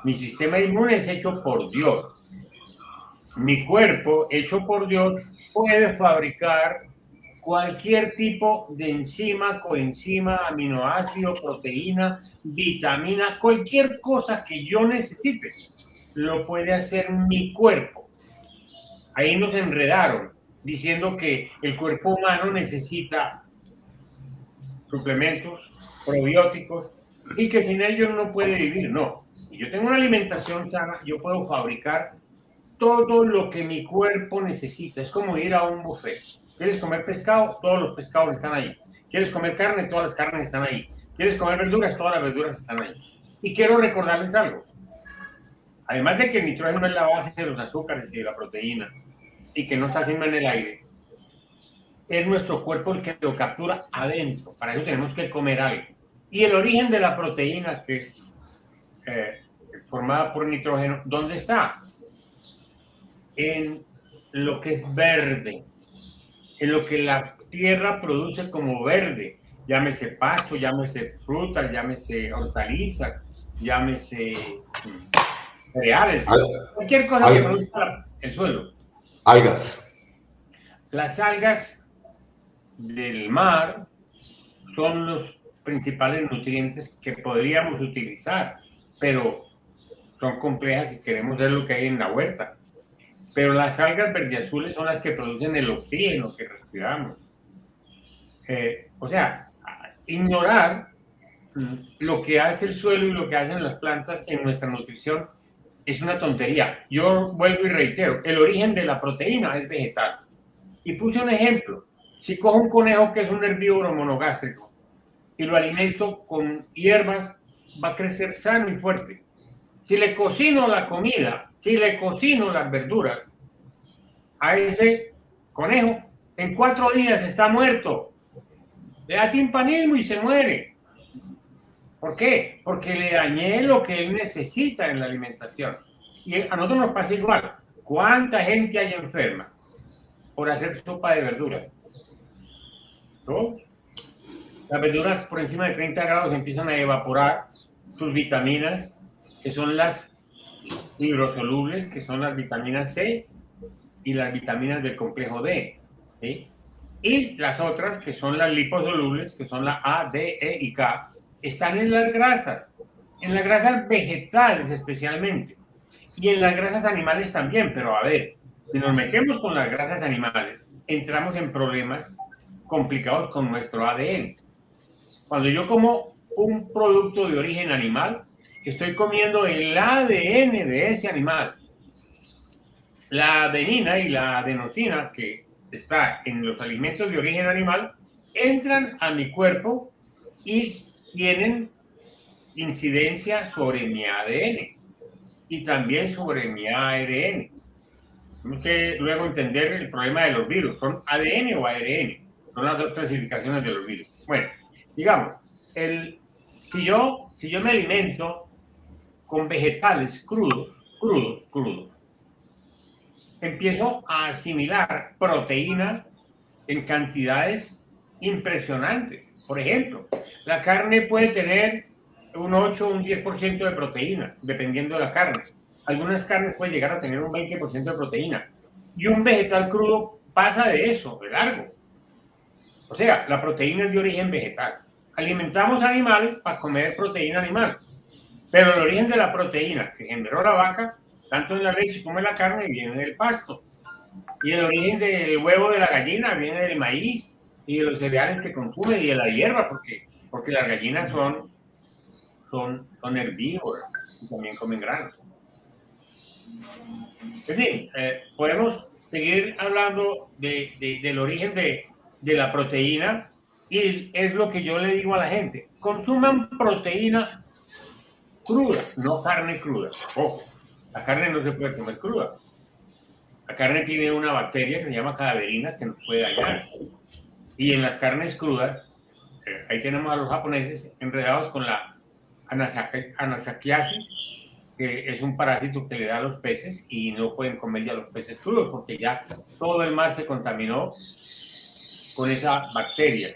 Mi sistema inmune es hecho por Dios. Mi cuerpo hecho por Dios puede fabricar cualquier tipo de enzima, coenzima, aminoácido, proteína, vitamina, cualquier cosa que yo necesite, lo puede hacer mi cuerpo. Ahí nos enredaron diciendo que el cuerpo humano necesita suplementos, probióticos y que sin ellos no puede vivir. No, si yo tengo una alimentación sana, yo puedo fabricar todo lo que mi cuerpo necesita. Es como ir a un buffet. ¿Quieres comer pescado? Todos los pescados están ahí. ¿Quieres comer carne? Todas las carnes están ahí. ¿Quieres comer verduras? Todas las verduras están ahí. Y quiero recordarles algo. Además de que el nitrógeno es la base de los azúcares y de la proteína y que no está siempre en el aire, es nuestro cuerpo el que lo captura adentro. Para eso tenemos que comer algo. Y el origen de la proteína, que es formada por nitrógeno, ¿dónde está? En lo que es verde, en lo que la tierra produce como verde, llámese pasto, llámese frutas, llámese hortalizas, llámese cereales, cualquier cosa que produzca el suelo. Algas. Las algas del mar son los principales nutrientes que podríamos utilizar, pero son complejas si queremos ver lo que hay en la huerta. Pero las algas verdeazules son las que producen el oxígeno que respiramos. O sea, ignorar lo que hace el suelo y lo que hacen las plantas en nuestra nutrición es una tontería. Yo vuelvo y reitero, el origen de la proteína es vegetal. Y puse un ejemplo. Si cojo un conejo que es un herbívoro monogástrico y lo alimento con hierbas, va a crecer sano y fuerte. Si le cocino la comida, si le cocino las verduras a ese conejo, en 4 días está muerto. Le da timpanismo y se muere. ¿Por qué? Porque le dañé lo que él necesita en la alimentación. Y a nosotros nos pasa igual. ¿Cuánta gente hay enferma por hacer sopa de verduras? ¿No? Las verduras por encima de 30 grados empiezan a evaporar sus vitaminas, que son las hidrosolubles, que son las vitaminas C y las vitaminas del complejo D, ¿sí? Y las otras, que son las liposolubles, que son la A, D, E y K, están en las grasas vegetales especialmente, y en las grasas animales también. Pero a ver, si nos metemos con las grasas animales, entramos en problemas complicados con nuestro ADN. Cuando yo como un producto de origen animal, estoy comiendo el ADN de ese animal. La adenina y la adenosina que está en los alimentos de origen animal entran a mi cuerpo y tienen incidencia sobre mi ADN y también sobre mi ARN. Tenemos que luego entender el problema de los virus. ¿Son ADN o ARN? Son las dos clasificaciones de los virus. Bueno, digamos, si yo me alimento con vegetales crudos, empiezo a asimilar proteína en cantidades impresionantes. Por ejemplo, la carne puede tener un 8 o un 10% de proteína, dependiendo de la carne. Algunas carnes pueden llegar a tener un 20% de proteína. Y un vegetal crudo pasa de eso, de largo. O sea, la proteína es de origen vegetal. Alimentamos animales para comer proteína animal. Pero el origen de la proteína que generó la vaca, tanto en la leche como en la carne, viene del pasto. Y el origen del huevo de la gallina viene del maíz y de los cereales que consume y de la hierba, porque las gallinas son herbívoras y también comen granos. En fin, podemos seguir hablando del origen de la proteína, y es lo que yo le digo a la gente: consuman proteína cruda, no carne cruda. Ojo, la carne no se puede comer cruda. La carne tiene una bacteria que se llama cadaverina que nos puede dañar. Y en las carnes crudas, ahí tenemos a los japoneses enredados con la anasakiasis, que es un parásito que le da a los peces, y no pueden comer ya los peces crudos porque ya todo el mar se contaminó con esa bacteria,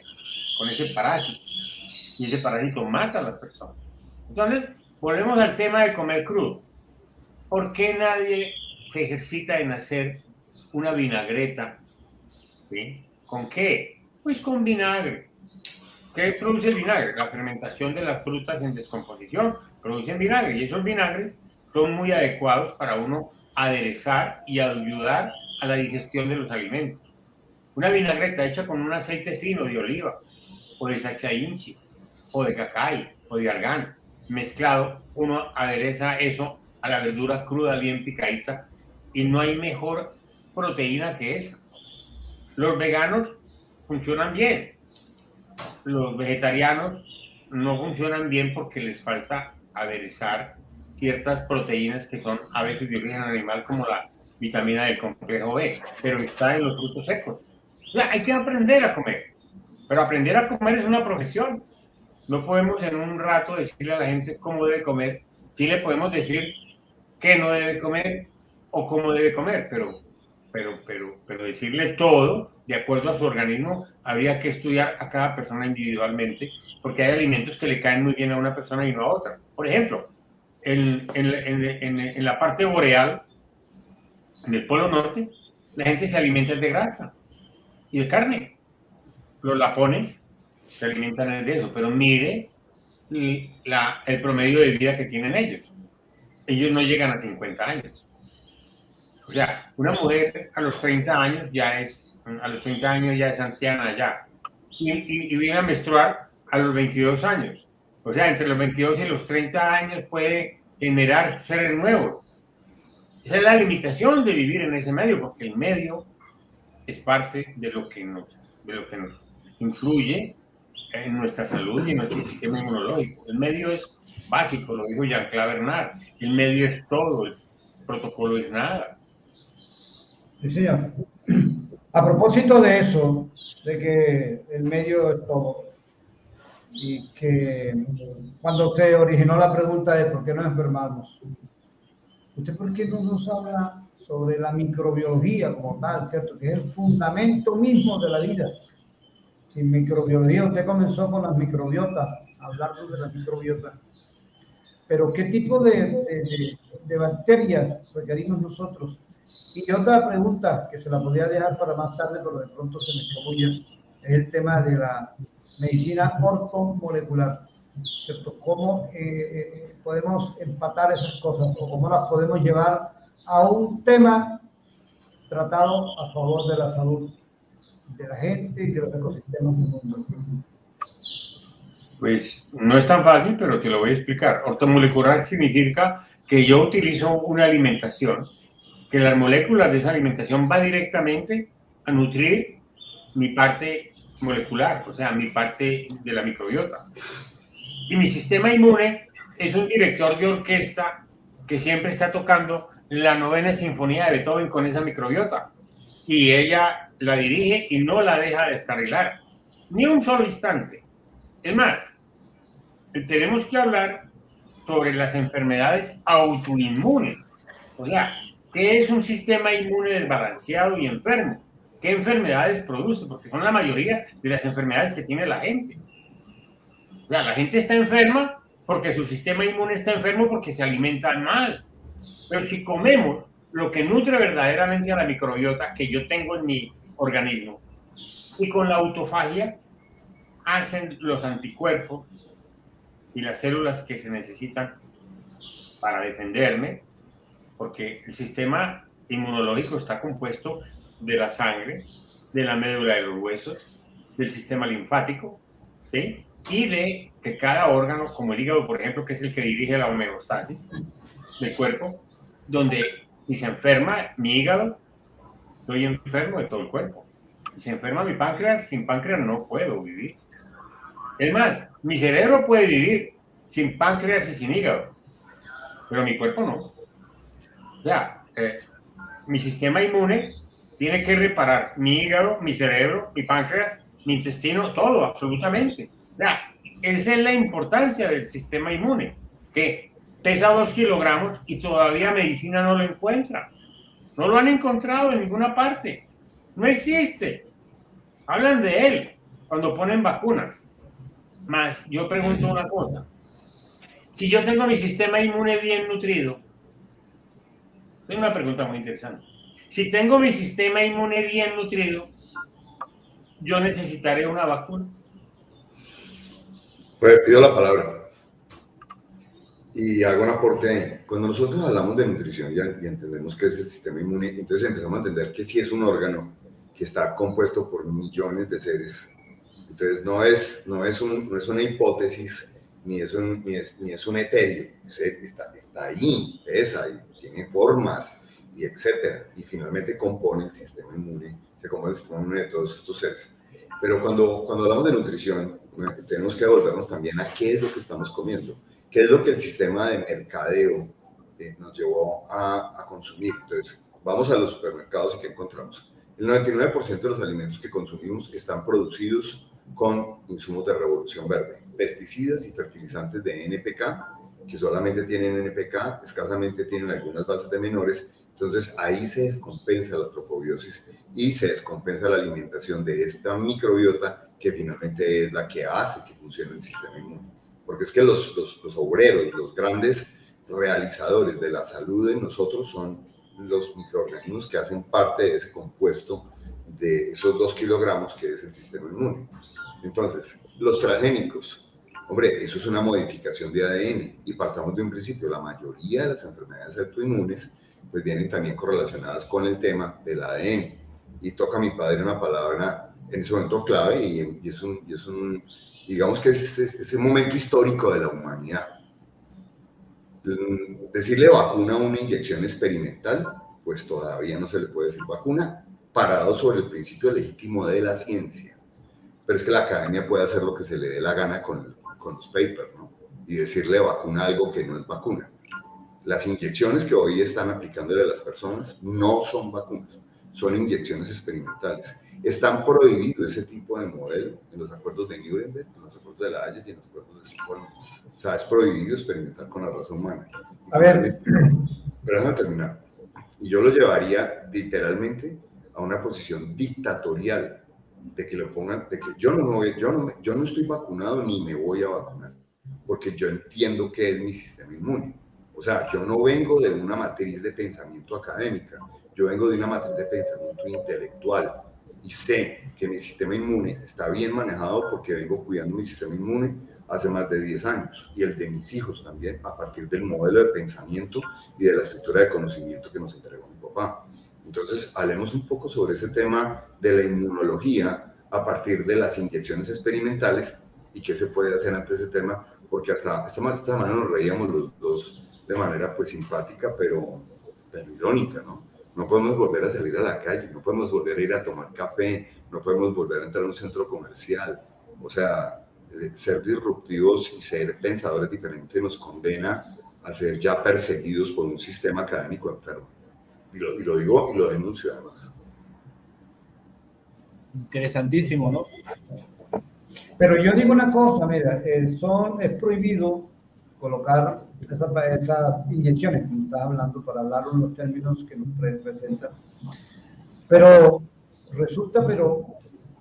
con ese parásito, y ese parásito mata a las personas. Entonces, volvemos al tema de comer crudo. ¿Por qué nadie se ejercita en hacer una vinagreta? ¿Sí? ¿Con qué? Pues con vinagre. ¿Qué produce el vinagre? La fermentación de las frutas en descomposición producen vinagre, y esos vinagres son muy adecuados para uno aderezar y ayudar a la digestión de los alimentos. Una vinagreta hecha con un aceite fino de oliva, o de sacha inchi, o de cacay, o de argán, mezclado, uno adereza eso a la verdura cruda bien picadita, y no hay mejor proteína que esa. Los veganos funcionan bien. Los vegetarianos no funcionan bien porque les falta aderezar ciertas proteínas que son a veces de origen animal, como la vitamina del complejo B, pero está en los frutos secos. O sea, hay que aprender a comer, pero aprender a comer es una profesión. No podemos en un rato decirle a la gente cómo debe comer. Sí le podemos decir qué no debe comer o cómo debe comer, pero decirle todo de acuerdo a su organismo, habría que estudiar a cada persona individualmente, porque hay alimentos que le caen muy bien a una persona y no a otra. Por ejemplo, en la parte boreal, en el Polo Norte, la gente se alimenta de grasa y de carne. los lapones se alimentan de eso, pero mire el promedio de vida que tienen ellos. Ellos no llegan a 50 años. O sea, una mujer a los 30 años ya es anciana ya. Y viene a menstruar a los 22 años. O sea, entre los 22 y los 30 años puede generar seres nuevos. Esa es la limitación de vivir en ese medio, porque el medio es parte de lo que nos influye en nuestra salud y en nuestro sistema inmunológico. El medio es básico, lo dijo Jean-Claude Bernard. El medio es todo, el protocolo es nada. Sí, señor. A propósito de eso, de que el medio es todo, y que cuando se originó la pregunta de por qué nos enfermamos, ¿usted por qué no nos habla sobre la microbiología como tal, cierto? Que es el fundamento mismo de la vida. Sin microbiología, usted comenzó con las microbiotas, hablando de las microbiotas. Pero ¿qué tipo de bacterias requerimos nosotros? Y otra pregunta que se la podía dejar para más tarde, pero de pronto se me escapó ya, es el tema de la medicina ortomolecular, ¿cierto? ¿Cómo podemos empatar esas cosas o cómo las podemos llevar a un tema tratado a favor de la salud de la gente y de los ecosistemas del mundo? Pues no es tan fácil, pero te lo voy a explicar. Ortomolecular significa que yo utilizo una alimentación, que las moléculas de esa alimentación van directamente a nutrir mi parte molecular, o sea, mi parte de la microbiota. Y mi sistema inmune es un director de orquesta que siempre está tocando la 9ª sinfonía de Beethoven con esa microbiota. Y ella la dirige y no la deja descarrilar, ni un solo instante. Es más, tenemos que hablar sobre las enfermedades autoinmunes. O sea, ¿qué es un sistema inmune desbalanceado y enfermo? ¿Qué enfermedades produce? Porque son la mayoría de las enfermedades que tiene la gente. O sea, la gente está enferma porque su sistema inmune está enfermo porque se alimentan mal. Pero si comemos lo que nutre verdaderamente a la microbiota que yo tengo en mi organismo, y con la autofagia hacen los anticuerpos y las células que se necesitan para defenderme, porque el sistema inmunológico está compuesto de la sangre, de la médula de los huesos, del sistema linfático, ¿sí? Y de que cada órgano, como el hígado, por ejemplo, que es el que dirige la homeostasis del cuerpo, donde si se enferma mi hígado, estoy enfermo de todo el cuerpo. Si se enferma mi páncreas, sin páncreas no puedo vivir. Es más, mi cerebro puede vivir sin páncreas y sin hígado, pero mi cuerpo no. O sea, mi sistema inmune tiene que reparar mi hígado, mi cerebro, mi páncreas, mi intestino, todo, absolutamente. O sea, esa es la importancia del sistema inmune, que pesa 2 kilogramos y todavía medicina no lo encuentra. No lo han encontrado en ninguna parte. No existe. Hablan de él cuando ponen vacunas. Más, yo pregunto una cosa. Si yo tengo mi sistema inmune bien nutrido, tengo una pregunta muy interesante. Si tengo mi sistema inmune bien nutrido, ¿yo necesitaré una vacuna? Pues pido la palabra y hago un aporte. Cuando nosotros hablamos de nutrición y entendemos qué es el sistema inmune, entonces empezamos a entender que sí es un órgano que está compuesto por millones de seres. Entonces no es una hipótesis ni es un etéreo. Está ahí, pesa y tiene formas y etcétera. Y finalmente compone el sistema inmune, se compone el sistema inmune de todos estos seres. Pero cuando hablamos de nutrición, tenemos que volvernos también a qué es lo que estamos comiendo, qué es lo que el sistema de mercadeo nos llevó a consumir. Entonces, vamos a los supermercados y ¿qué encontramos? El 99% de los alimentos que consumimos están producidos con insumos de revolución verde, pesticidas y fertilizantes de NPK, que solamente tienen NPK, escasamente tienen algunas bases de menores. Entonces ahí se descompensa la tropobiosis y se descompensa la alimentación de esta microbiota que finalmente es la que hace que funcione el sistema inmune. Porque es que los obreros, los grandes realizadores de la salud de nosotros son los microorganismos que hacen parte de ese compuesto de esos 2 kilogramos que es el sistema inmune. Entonces, los transgénicos, hombre, eso es una modificación de ADN y partamos de un principio, la mayoría de las enfermedades autoinmunes pues vienen también correlacionadas con el tema del ADN. Y toca a mi padre una palabra en ese momento clave y es un digamos que es ese momento histórico de la humanidad. Decirle vacuna a una inyección experimental, pues todavía no se le puede decir vacuna, parado sobre el principio legítimo de la ciencia. Pero es que la academia puede hacer lo que se le dé la gana con los papers, ¿no? Y decirle vacuna a algo que no es vacuna. Las inyecciones que hoy están aplicándole a las personas no son vacunas, son inyecciones experimentales. Están prohibidos ese tipo de modelo en los acuerdos de Nuremberg, en los acuerdos de La Haya y en los acuerdos de Estocolmo. O sea, es prohibido experimentar con la raza humana. A ver. Pero déjame terminar. Y yo lo llevaría literalmente a una posición dictatorial de que lo pongan, de que yo no estoy vacunado ni me voy a vacunar, porque yo entiendo que es mi sistema inmune. O sea, yo no vengo de una matriz de pensamiento académica, yo vengo de una matriz de pensamiento intelectual y sé que mi sistema inmune está bien manejado porque vengo cuidando mi sistema inmune hace más de 10 años y el de mis hijos también a partir del modelo de pensamiento y de la estructura de conocimiento que nos entregó mi papá. Entonces, hablemos un poco sobre ese tema de la inmunología a partir de las inyecciones experimentales y qué se puede hacer ante ese tema, porque hasta esta semana nos reíamos los dos de manera pues simpática, pero irónica, ¿no? No podemos volver a salir a la calle, no podemos volver a ir a tomar café, no podemos volver a entrar a un centro comercial. O sea, ser disruptivos y ser pensadores diferentes nos condena a ser ya perseguidos por un sistema académico enfermo. Y lo digo y lo denuncio además. Interesantísimo, ¿no? Pero yo digo una cosa, mira, es prohibido colocar esas inyecciones, como estás hablando, para hablarlo en los términos que nos representan. Pero resulta,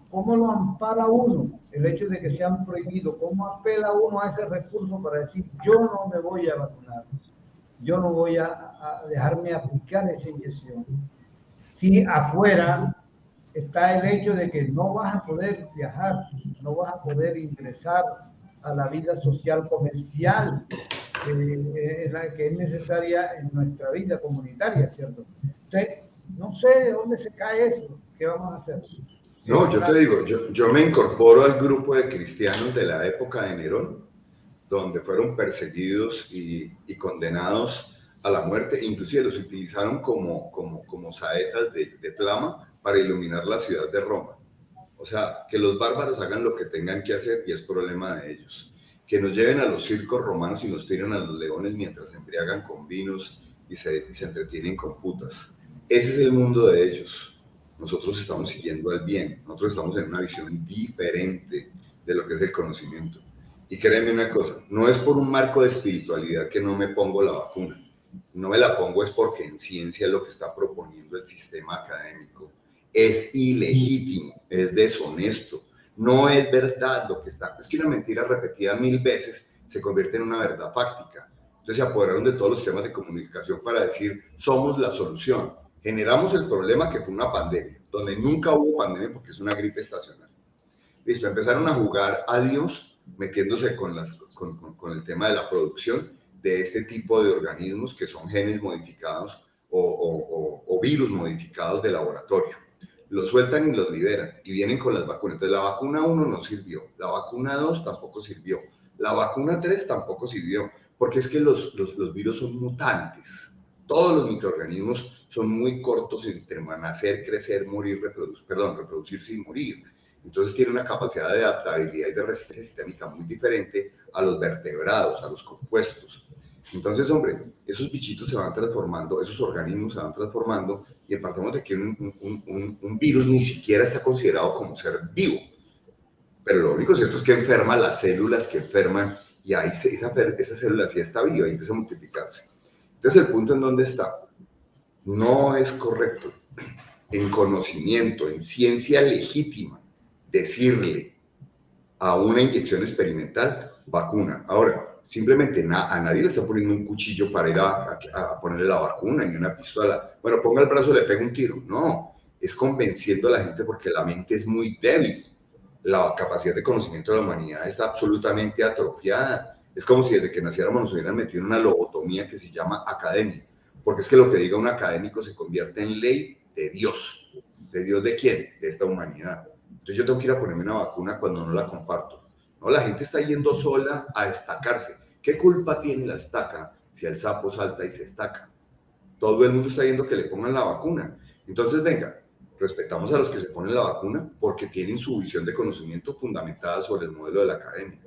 ¿cómo lo ampara uno el hecho de que sean prohibidos? ¿Cómo apela uno a ese recurso para decir, yo no me voy a vacunar? Yo no voy a dejarme aplicar esa inyección. Si afuera está el hecho de que no vas a poder viajar, no vas a poder ingresar a la vida social comercial la que es necesaria en nuestra vida comunitaria, ¿cierto? Entonces, no sé de dónde se cae eso. ¿Qué vamos a hacer? No, yo te digo, yo me incorporo al grupo de cristianos de la época de Nerón, donde fueron perseguidos y condenados a la muerte, inclusive los utilizaron como saetas de flama para iluminar la ciudad de Roma. O sea, que los bárbaros hagan lo que tengan que hacer y es problema de ellos. Que nos lleven a los circos romanos y nos tiren a los leones mientras se embriagan con vinos y se entretienen con putas. Ese es el mundo de ellos. Nosotros estamos siguiendo al bien, nosotros estamos en una visión diferente de lo que es el conocimiento. Y créeme una cosa, no es por un marco de espiritualidad que no me pongo la vacuna. No me la pongo es porque en ciencia es lo que está proponiendo el sistema académico. Es ilegítimo, es deshonesto, no es verdad lo que está. Es que una mentira repetida 1000 veces se convierte en una verdad fáctica. Entonces se apoderaron de todos los sistemas de comunicación para decir, somos la solución. Generamos el problema que fue una pandemia, donde nunca hubo pandemia porque es una gripe estacional. Listo, empezaron a jugar a Dios metiéndose con el tema de la producción de este tipo de organismos que son genes modificados o virus modificados de laboratorio. Los sueltan y los liberan y vienen con las vacunas. Entonces la vacuna 1 no sirvió, la vacuna 2 tampoco sirvió, la vacuna 3 tampoco sirvió, porque es que los virus son mutantes. Todos los microorganismos son muy cortos entre nacer, crecer, morir, reproducirse y morir. Entonces tiene una capacidad de adaptabilidad y de resistencia sistémica muy diferente a los vertebrados, a los compuestos. Entonces, hombre, esos bichitos se van transformando, esos organismos se van transformando y partamos de que un virus ni siquiera está considerado como ser vivo. Pero lo único cierto es que enferma las células que enferman y ahí esa célula sí está viva y empieza a multiplicarse. Entonces, el punto en dónde está. No es correcto en conocimiento, en ciencia legítima, decirle a una inyección experimental vacuna. Ahora, simplemente a nadie le está poniendo un cuchillo para ir a ponerle la vacuna ni una pistola. Bueno, ponga el brazo y le pega un tiro. No, es convenciendo a la gente porque la mente es muy débil. La capacidad de conocimiento de la humanidad está absolutamente atrofiada. Es como si desde que naciéramos nos hubieran metido en una lobotomía que se llama academia, porque es que lo que diga un académico se convierte en ley de Dios. ¿De Dios de quién? De esta humanidad. Entonces yo tengo que ir a ponerme una vacuna cuando no la comparto. No, la gente está yendo sola a estacarse. ¿Qué culpa tiene la estaca si el sapo salta y se estaca? Todo el mundo está yendo que le pongan la vacuna. Entonces, venga, respetamos a los que se ponen la vacuna porque tienen su visión de conocimiento fundamentada sobre el modelo de la academia.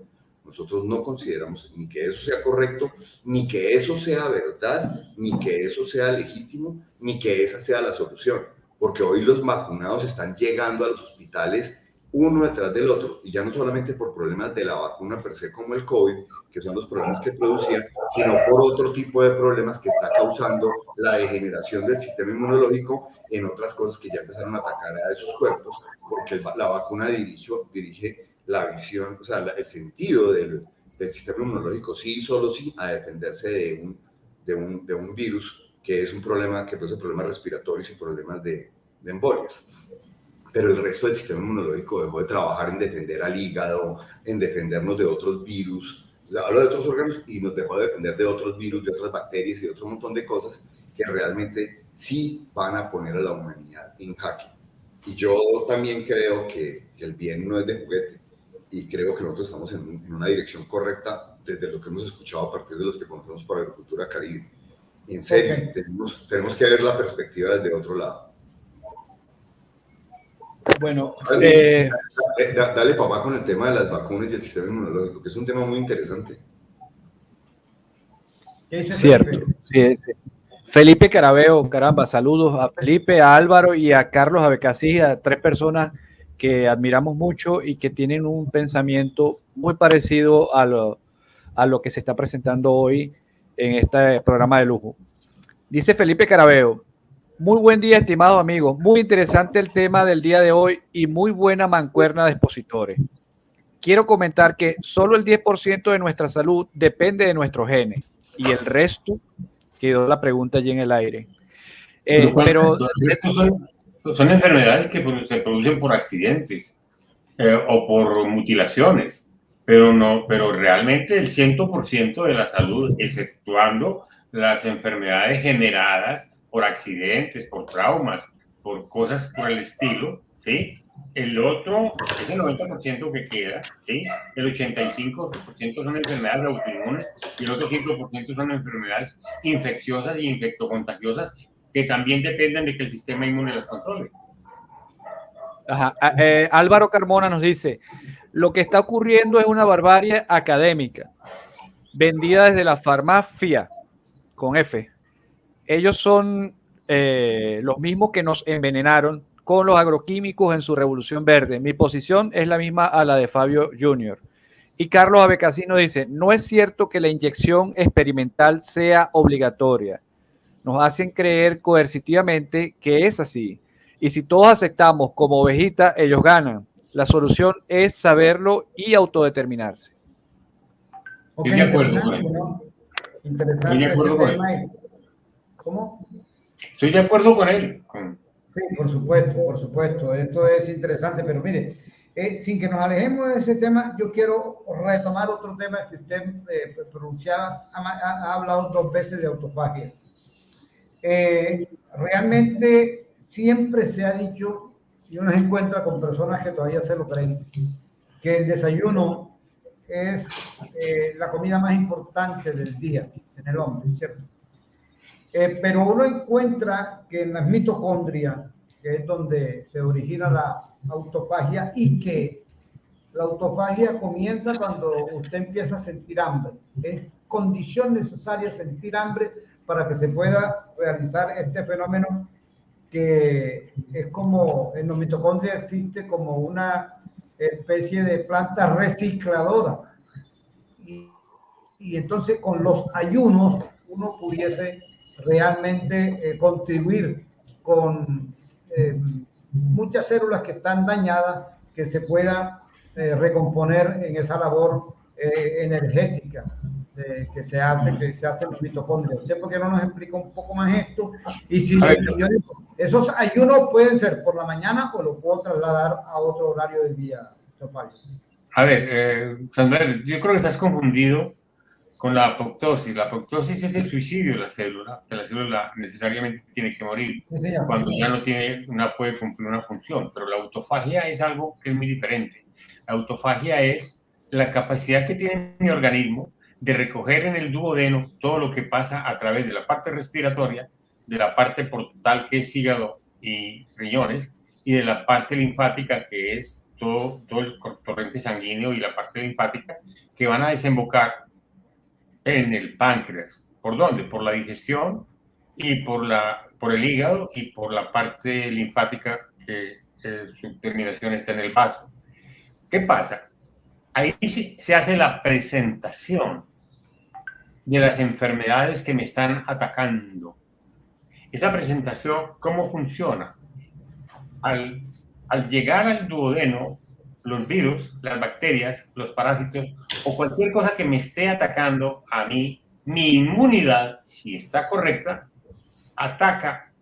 Nosotros no consideramos ni que eso sea correcto, ni que eso sea verdad, ni que eso sea legítimo, ni que esa sea la solución. Porque hoy los vacunados están llegando a los hospitales uno detrás del otro, y ya no solamente por problemas de la vacuna per se como el COVID, que son los problemas que producían, sino por otro tipo de problemas que está causando la degeneración del sistema inmunológico en otras cosas que ya empezaron a atacar a esos cuerpos, porque la vacuna dirige la visión, o sea, el sentido del sistema inmunológico, sí, solo sí, a defenderse de un virus que es un problema que produce problemas respiratorios y problemas de embolias. Pero el resto del sistema inmunológico dejó de trabajar en defender al hígado, en defendernos de otros virus, hablo de otros órganos, y nos dejó de defender de otros virus, de otras bacterias y de otro montón de cosas que realmente sí van a poner a la humanidad en jaque. Y yo también creo que el bien no es de juguete, y creo que nosotros estamos en una dirección correcta desde lo que hemos escuchado a partir de los que conocemos por Agricultura Caribe. Y en serio, tenemos que ver la perspectiva desde otro lado. Bueno, dale papá con el tema de las vacunas y el sistema inmunológico, que es un tema muy interesante. Cierto. Sí. Felipe Carabeo, caramba, saludos a Felipe, a Álvaro y a Carlos Abecasí, a 3 personas que admiramos mucho y que tienen un pensamiento muy parecido a lo que se está presentando hoy en este programa de lujo. Dice Felipe Carabeo: muy buen día, estimados amigos. Muy interesante el tema del día de hoy y muy buena mancuerna de expositores. Quiero comentar que solo el 10% de nuestra salud depende de nuestros genes y el resto, quedó la pregunta allí en el aire. Pero estos son enfermedades que se producen por accidentes o por mutilaciones, pero realmente el 100% de la salud, exceptuando las enfermedades generadas por accidentes, por traumas, por cosas por el estilo, ¿sí? El otro es el 90% que queda, ¿sí? El 85% son enfermedades autoinmunes y el otro 5% son enfermedades infecciosas y infectocontagiosas que también dependen de que el sistema inmune las controle. Ajá. Álvaro Carmona nos dice: lo que está ocurriendo es una barbarie académica, vendida desde la farmacia, con F. Ellos son los mismos que nos envenenaron con los agroquímicos en su revolución verde. Mi posición es la misma a la de Fabio Jr. Y Carlos Abecasí nos dice: no es cierto que la inyección experimental sea obligatoria. Nos hacen creer coercitivamente que es así. Y si todos aceptamos como ovejita, ellos ganan. La solución es saberlo y autodeterminarse. Okay, de acuerdo con él. Interesante este tema. ¿Cómo? Estoy de acuerdo con él. Sí, por supuesto. Esto es interesante, pero mire, sin que nos alejemos de ese tema, yo quiero retomar otro tema que usted pronunciaba, ha hablado 2 veces de autofagia. Realmente siempre se ha dicho, y uno se encuentra con personas que todavía se lo creen, que el desayuno es la comida más importante del día en el hombre, ¿cierto? Pero uno encuentra que en las mitocondrias, que es donde se origina la autofagia, y que la autofagia comienza cuando usted empieza a sentir hambre. Es condición necesaria sentir hambre para que se pueda realizar este fenómeno, que es como en los mitocondrias existe como una especie de planta recicladora. Y entonces con los ayunos uno pudiese realmente contribuir con muchas células que están dañadas, que se puedan recomponer en esa labor energética. que se hace en los mitocondrios. ¿Usted por qué no nos explica un poco más esto? Y si esos ayunos pueden ser por la mañana o lo puedo trasladar a otro horario del día, Fabio. A ver, Sander, yo creo que estás confundido con la apoptosis. La apoptosis es el suicidio de la célula, que la célula necesariamente tiene que morir cuando ya no puede cumplir una función. Pero la autofagia es algo que es muy diferente. La autofagia es la capacidad que tiene mi organismo de recoger en el duodeno todo lo que pasa a través de la parte respiratoria, de la parte portal, que es hígado y riñones, y de la parte linfática, que es todo el torrente sanguíneo y la parte linfática, que van a desembocar en el páncreas. ¿Por dónde? Por la digestión y por el hígado y por la parte linfática, que su terminación está en el vaso. ¿Qué pasa? Ahí se hace la presentación de las enfermedades que me están atacando. Esa presentación, ¿cómo funciona? Al llegar al duodeno, los virus, las bacterias, los parásitos o cualquier cosa que me esté atacando a mí, mi inmunidad, si está correcta, ataca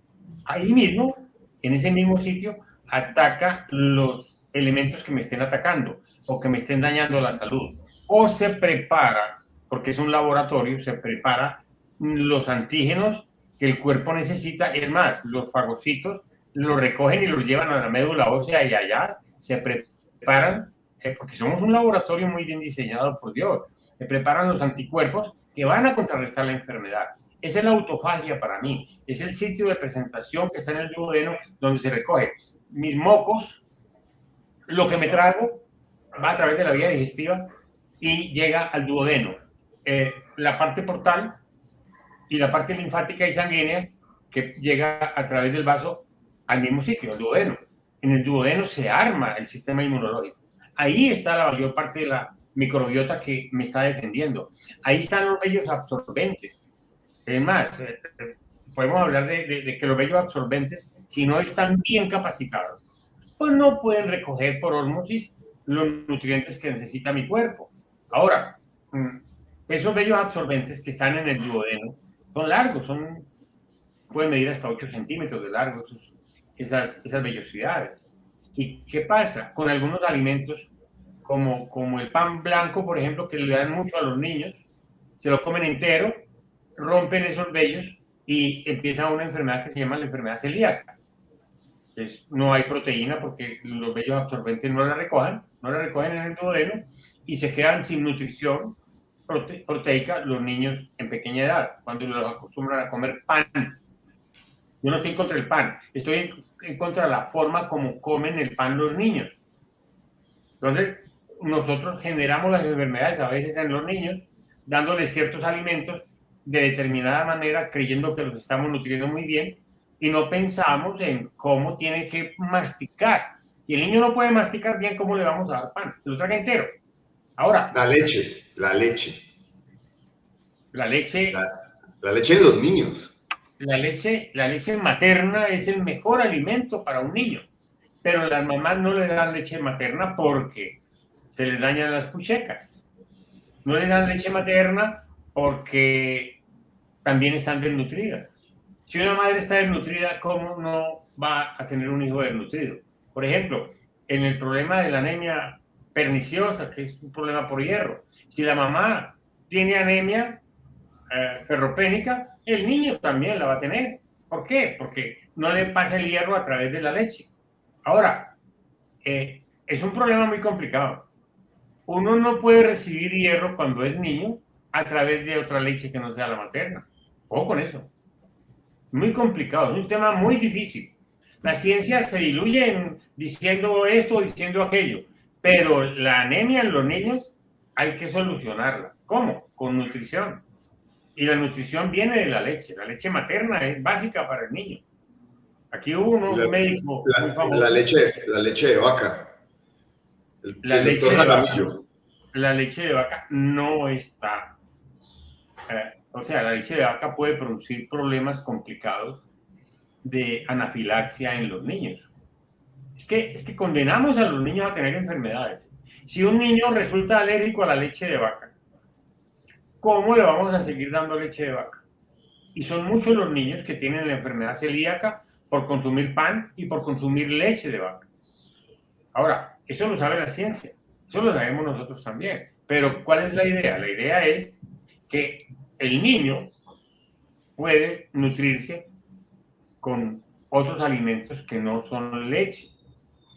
ahí mismo, en ese mismo sitio, ataca los elementos que me estén atacando o que me estén dañando la salud. O se prepara, porque es un laboratorio, se prepara los antígenos que el cuerpo necesita. Es más, los fagocitos los recogen y los llevan a la médula ósea y allá se preparan, porque somos un laboratorio muy bien diseñado por Dios, se preparan los anticuerpos que van a contrarrestar la enfermedad. Esa es la autofagia para mí, es el sitio de presentación que está en el duodeno, donde se recoge mis mocos, lo que me trago va a través de la vía digestiva y llega al duodeno. La parte portal y la parte linfática y sanguínea, que llega a través del vaso al mismo sitio, al duodeno. En el duodeno se arma el sistema inmunológico. Ahí está la mayor parte de la microbiota que me está defendiendo. Ahí están los vellos absorbentes. Es más, podemos hablar de que los vellos absorbentes, si no están bien capacitados, pues no pueden recoger por ósmosis los nutrientes que necesita mi cuerpo. Ahora, esos vellos absorbentes que están en el duodeno son largos, pueden medir hasta 8 centímetros de largo esas vellosidades. ¿Y qué pasa? Con algunos alimentos, como el pan blanco, por ejemplo, que le dan mucho a los niños, se lo comen entero, rompen esos vellos y empieza una enfermedad que se llama la enfermedad celíaca. Entonces, no hay proteína porque los vellos absorbentes no la recogen en el duodeno y se quedan sin nutrición proteica los niños en pequeña edad, cuando los acostumbran a comer pan. Yo no estoy contra el pan, estoy en contra de la forma como comen el pan los niños. Entonces, nosotros generamos las enfermedades a veces en los niños, dándoles ciertos alimentos de determinada manera, creyendo que los estamos nutriendo muy bien, y no pensamos en cómo tiene que masticar. Si el niño no puede masticar bien, ¿cómo le vamos a dar pan? Lo traga entero. Ahora. La leche. La leche en los niños. La leche materna es el mejor alimento para un niño, pero las mamás no le dan leche materna porque se les dañan las puchecas. No le dan leche materna porque también están desnutridas. Si una madre está desnutrida, ¿cómo no va a tener un hijo desnutrido? Por ejemplo, en el problema de la anemia perniciosa, que es un problema por hierro, si la mamá tiene anemia ferropénica, el niño también la va a tener. ¿Por qué? Porque no le pasa el hierro a través de la leche. Ahora, es un problema muy complicado. Uno no puede recibir hierro cuando es niño a través de otra leche que no sea la materna. Ojo con eso. Muy complicado, es un tema muy difícil. La ciencia se diluye diciendo esto, diciendo aquello, pero la anemia en los niños hay que solucionarla. ¿Cómo? Con nutrición. Y la nutrición viene de la leche materna es básica para el niño. Aquí hubo un médico muy famoso. La leche de vaca. La leche de vaca no está... o sea, la leche de vaca puede producir problemas complicados de anafilaxia en los niños. Es que condenamos a los niños a tener enfermedades. Si un niño resulta alérgico a la leche de vaca, ¿cómo le vamos a seguir dando leche de vaca? Y son muchos los niños que tienen la enfermedad celíaca por consumir pan y por consumir leche de vaca. Ahora, eso lo sabe la ciencia, eso lo sabemos nosotros también. Pero ¿cuál es la idea? La idea es que el niño puede nutrirse con otros alimentos que no son leche.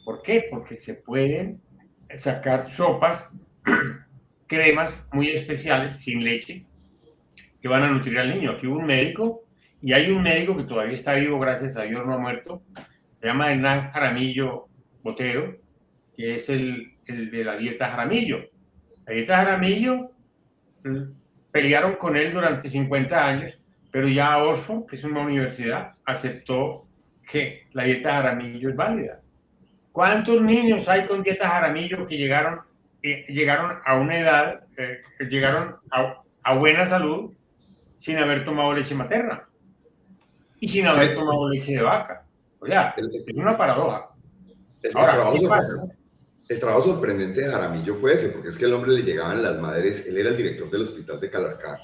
¿Por qué? Porque se pueden sacar sopas, cremas muy especiales sin leche que van a nutrir al niño. Aquí hubo un médico, y hay un médico que todavía está vivo, gracias a Dios no ha muerto, se llama Hernán Jaramillo Botero, que es el de la dieta Jaramillo. La dieta Jaramillo pelearon con él durante 50 años, pero ya Oxford, que es una universidad, aceptó que la dieta Jaramillo es válida. ¿Cuántos niños hay con dieta Jaramillo que llegaron a una edad, llegaron a buena salud sin haber tomado leche materna y sin haber tomado leche de vaca? O sea, es una paradoja. El trabajo sorprendente de Jaramillo fue ese, porque es que el hombre le llegaban las madres, él era el director del hospital de Calarcá,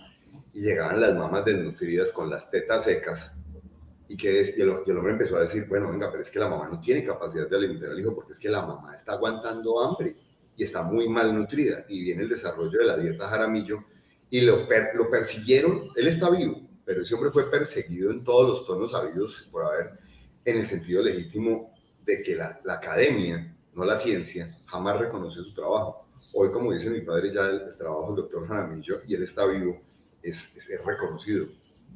y llegaban las mamás desnutridas con las tetas secas, y el hombre empezó a decir, bueno, venga, pero es que la mamá no tiene capacidad de alimentar al hijo, porque es que la mamá está aguantando hambre y está muy mal nutrida, y viene el desarrollo de la dieta Jaramillo, y lo persiguieron. Él está vivo, pero ese hombre fue perseguido en todos los tonos habidos por haber, en el sentido legítimo de que la academia, no la ciencia, jamás reconoció su trabajo. Hoy, como dice mi padre, ya el trabajo del doctor Jaramillo, y él está vivo, es reconocido.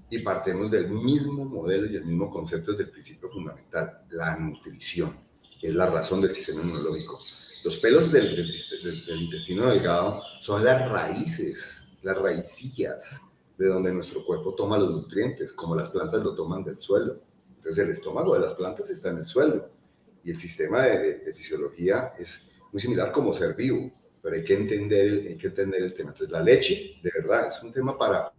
Y partimos del mismo modelo y el mismo concepto desde el principio fundamental, la nutrición, que es la razón del sistema inmunológico. Los pelos del intestino delgado son las raíces, las raicillas de donde nuestro cuerpo toma los nutrientes, como las plantas lo toman del suelo. Entonces el estómago de las plantas está en el suelo, y el sistema de fisiología es muy similar como ser vivo, pero hay que entender el tema. Entonces la leche, de verdad, es un tema para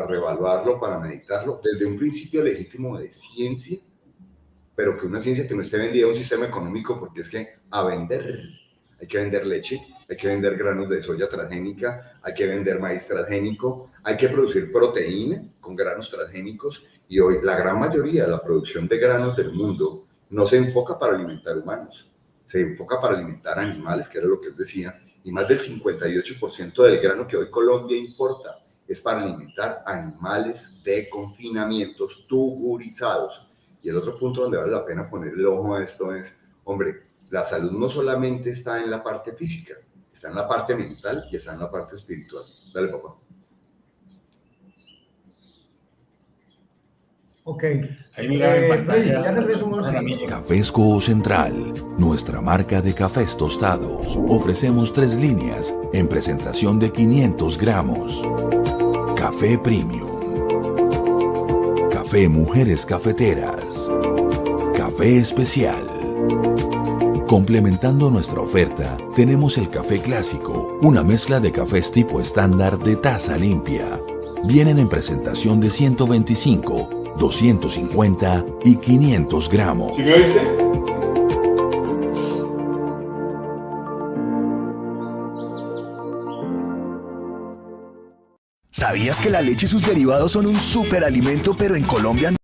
reevaluarlo, para meditarlo, desde un principio legítimo de ciencia, pero que una ciencia que no esté vendida a un sistema económico, porque es que hay que vender leche, hay que vender granos de soya transgénica, hay que vender maíz transgénico, hay que producir proteína con granos transgénicos, y hoy la gran mayoría de la producción de granos del mundo no se enfoca para alimentar humanos, se enfoca para alimentar animales, que era lo que él decía, y más del 58% del grano que hoy Colombia importa es para alimentar animales de confinamientos tuburizados. Y el otro punto donde vale la pena poner el ojo a esto es, hombre, la salud no solamente está en la parte física, está en la parte mental y está en la parte espiritual. Dale, papá. Ok. Ahí mira en pantalla. Cafésco Central, nuestra marca de cafés tostados. Ofrecemos 3 líneas en presentación de 500 gramos. Café Premium. Café Mujeres Cafeteras. Café Especial. Complementando nuestra oferta, tenemos el café clásico, una mezcla de cafés tipo estándar de taza limpia. Vienen en presentación de 125, 250 y 500 gramos. ¿Sí me oíste? ¿Sabías que la leche y sus derivados son un superalimento, pero en Colombia no?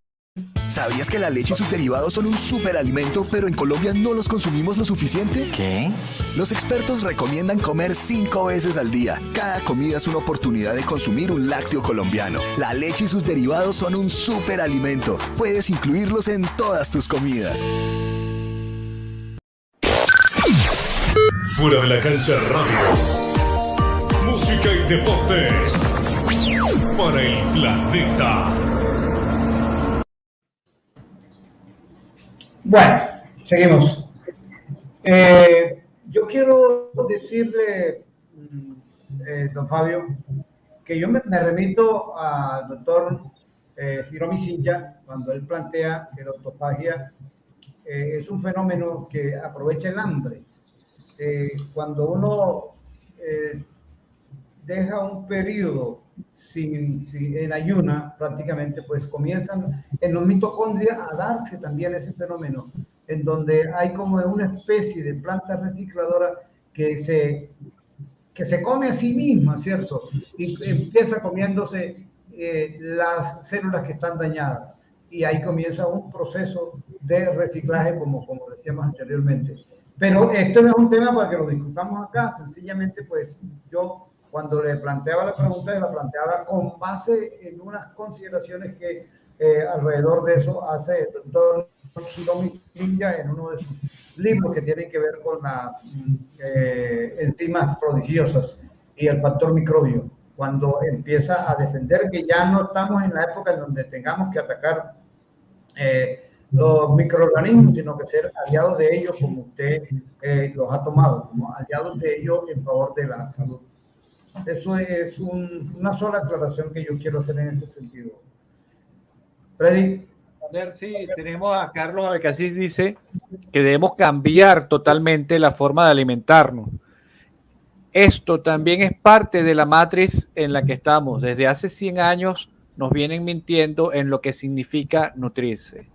¿Sabías que la leche y sus derivados son un superalimento, pero en Colombia no los consumimos lo suficiente? ¿Qué? Los expertos recomiendan comer 5 veces al día. Cada comida es una oportunidad de consumir un lácteo colombiano. La leche y sus derivados son un superalimento. Puedes incluirlos en todas tus comidas. Fuera de la cancha radio. Música y deportes. Para el planeta. Bueno, seguimos. Yo quiero decirle, don Fabio, que yo me remito al doctor Hiromi Shinja cuando él plantea que la autofagia es un fenómeno que aprovecha el hambre. Cuando uno deja un periodo en ayuna, prácticamente, pues comienzan en los mitocondrias a darse también ese fenómeno, en donde hay como una especie de planta recicladora que se que se come a sí misma, ¿cierto? Y empieza comiéndose las células que están dañadas. Y ahí comienza un proceso de reciclaje, como decíamos anteriormente. Pero esto no es un tema para que lo discutamos acá, sencillamente pues yo cuando le planteaba la pregunta, la planteaba con base en unas consideraciones que alrededor de eso hace el doctor Hiromi Shinja en uno de sus libros que tienen que ver con las enzimas prodigiosas y el factor microbio, cuando empieza a defender que ya no estamos en la época en donde tengamos que atacar los microorganismos, sino que ser aliados de ellos como usted los ha tomado, como aliados de ellos en favor de la salud. Eso es una sola aclaración que yo quiero hacer en este sentido. Freddy. Sí, tenemos a Carlos Alcacis, dice que debemos cambiar totalmente la forma de alimentarnos. Esto también es parte de la matriz en la que estamos. Desde hace 100 años nos vienen mintiendo en lo que significa nutrirse.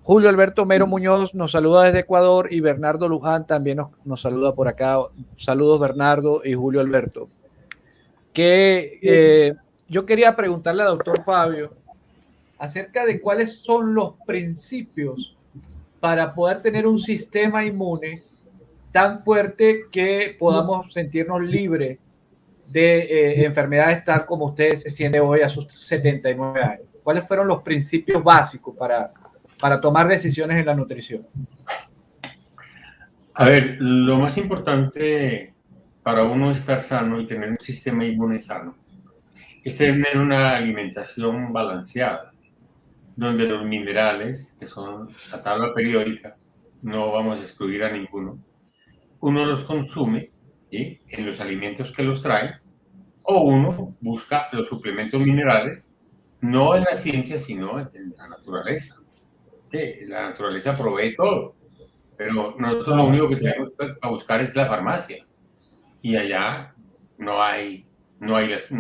Julio Alberto Mero Muñoz nos saluda desde Ecuador y Bernardo Luján también nos saluda por acá. Saludos Bernardo y Julio Alberto. Yo quería preguntarle al doctor Fabio acerca de cuáles son los principios para poder tener un sistema inmune tan fuerte que podamos sentirnos libres de enfermedades tal como usted se siente hoy a sus 79 años. ¿Cuáles fueron los principios básicos para tomar decisiones en la nutrición? A ver, lo más importante para uno estar sano y tener un sistema inmune sano es tener una alimentación balanceada, donde los minerales, que son la tabla periódica, no vamos a excluir a ninguno, uno los consume, ¿sí?, en los alimentos que los traen, o uno busca los suplementos minerales, no en la ciencia, sino en la naturaleza. ¿Sí? La naturaleza provee todo, pero nosotros lo único que tenemos que buscar es la farmacia, y allá no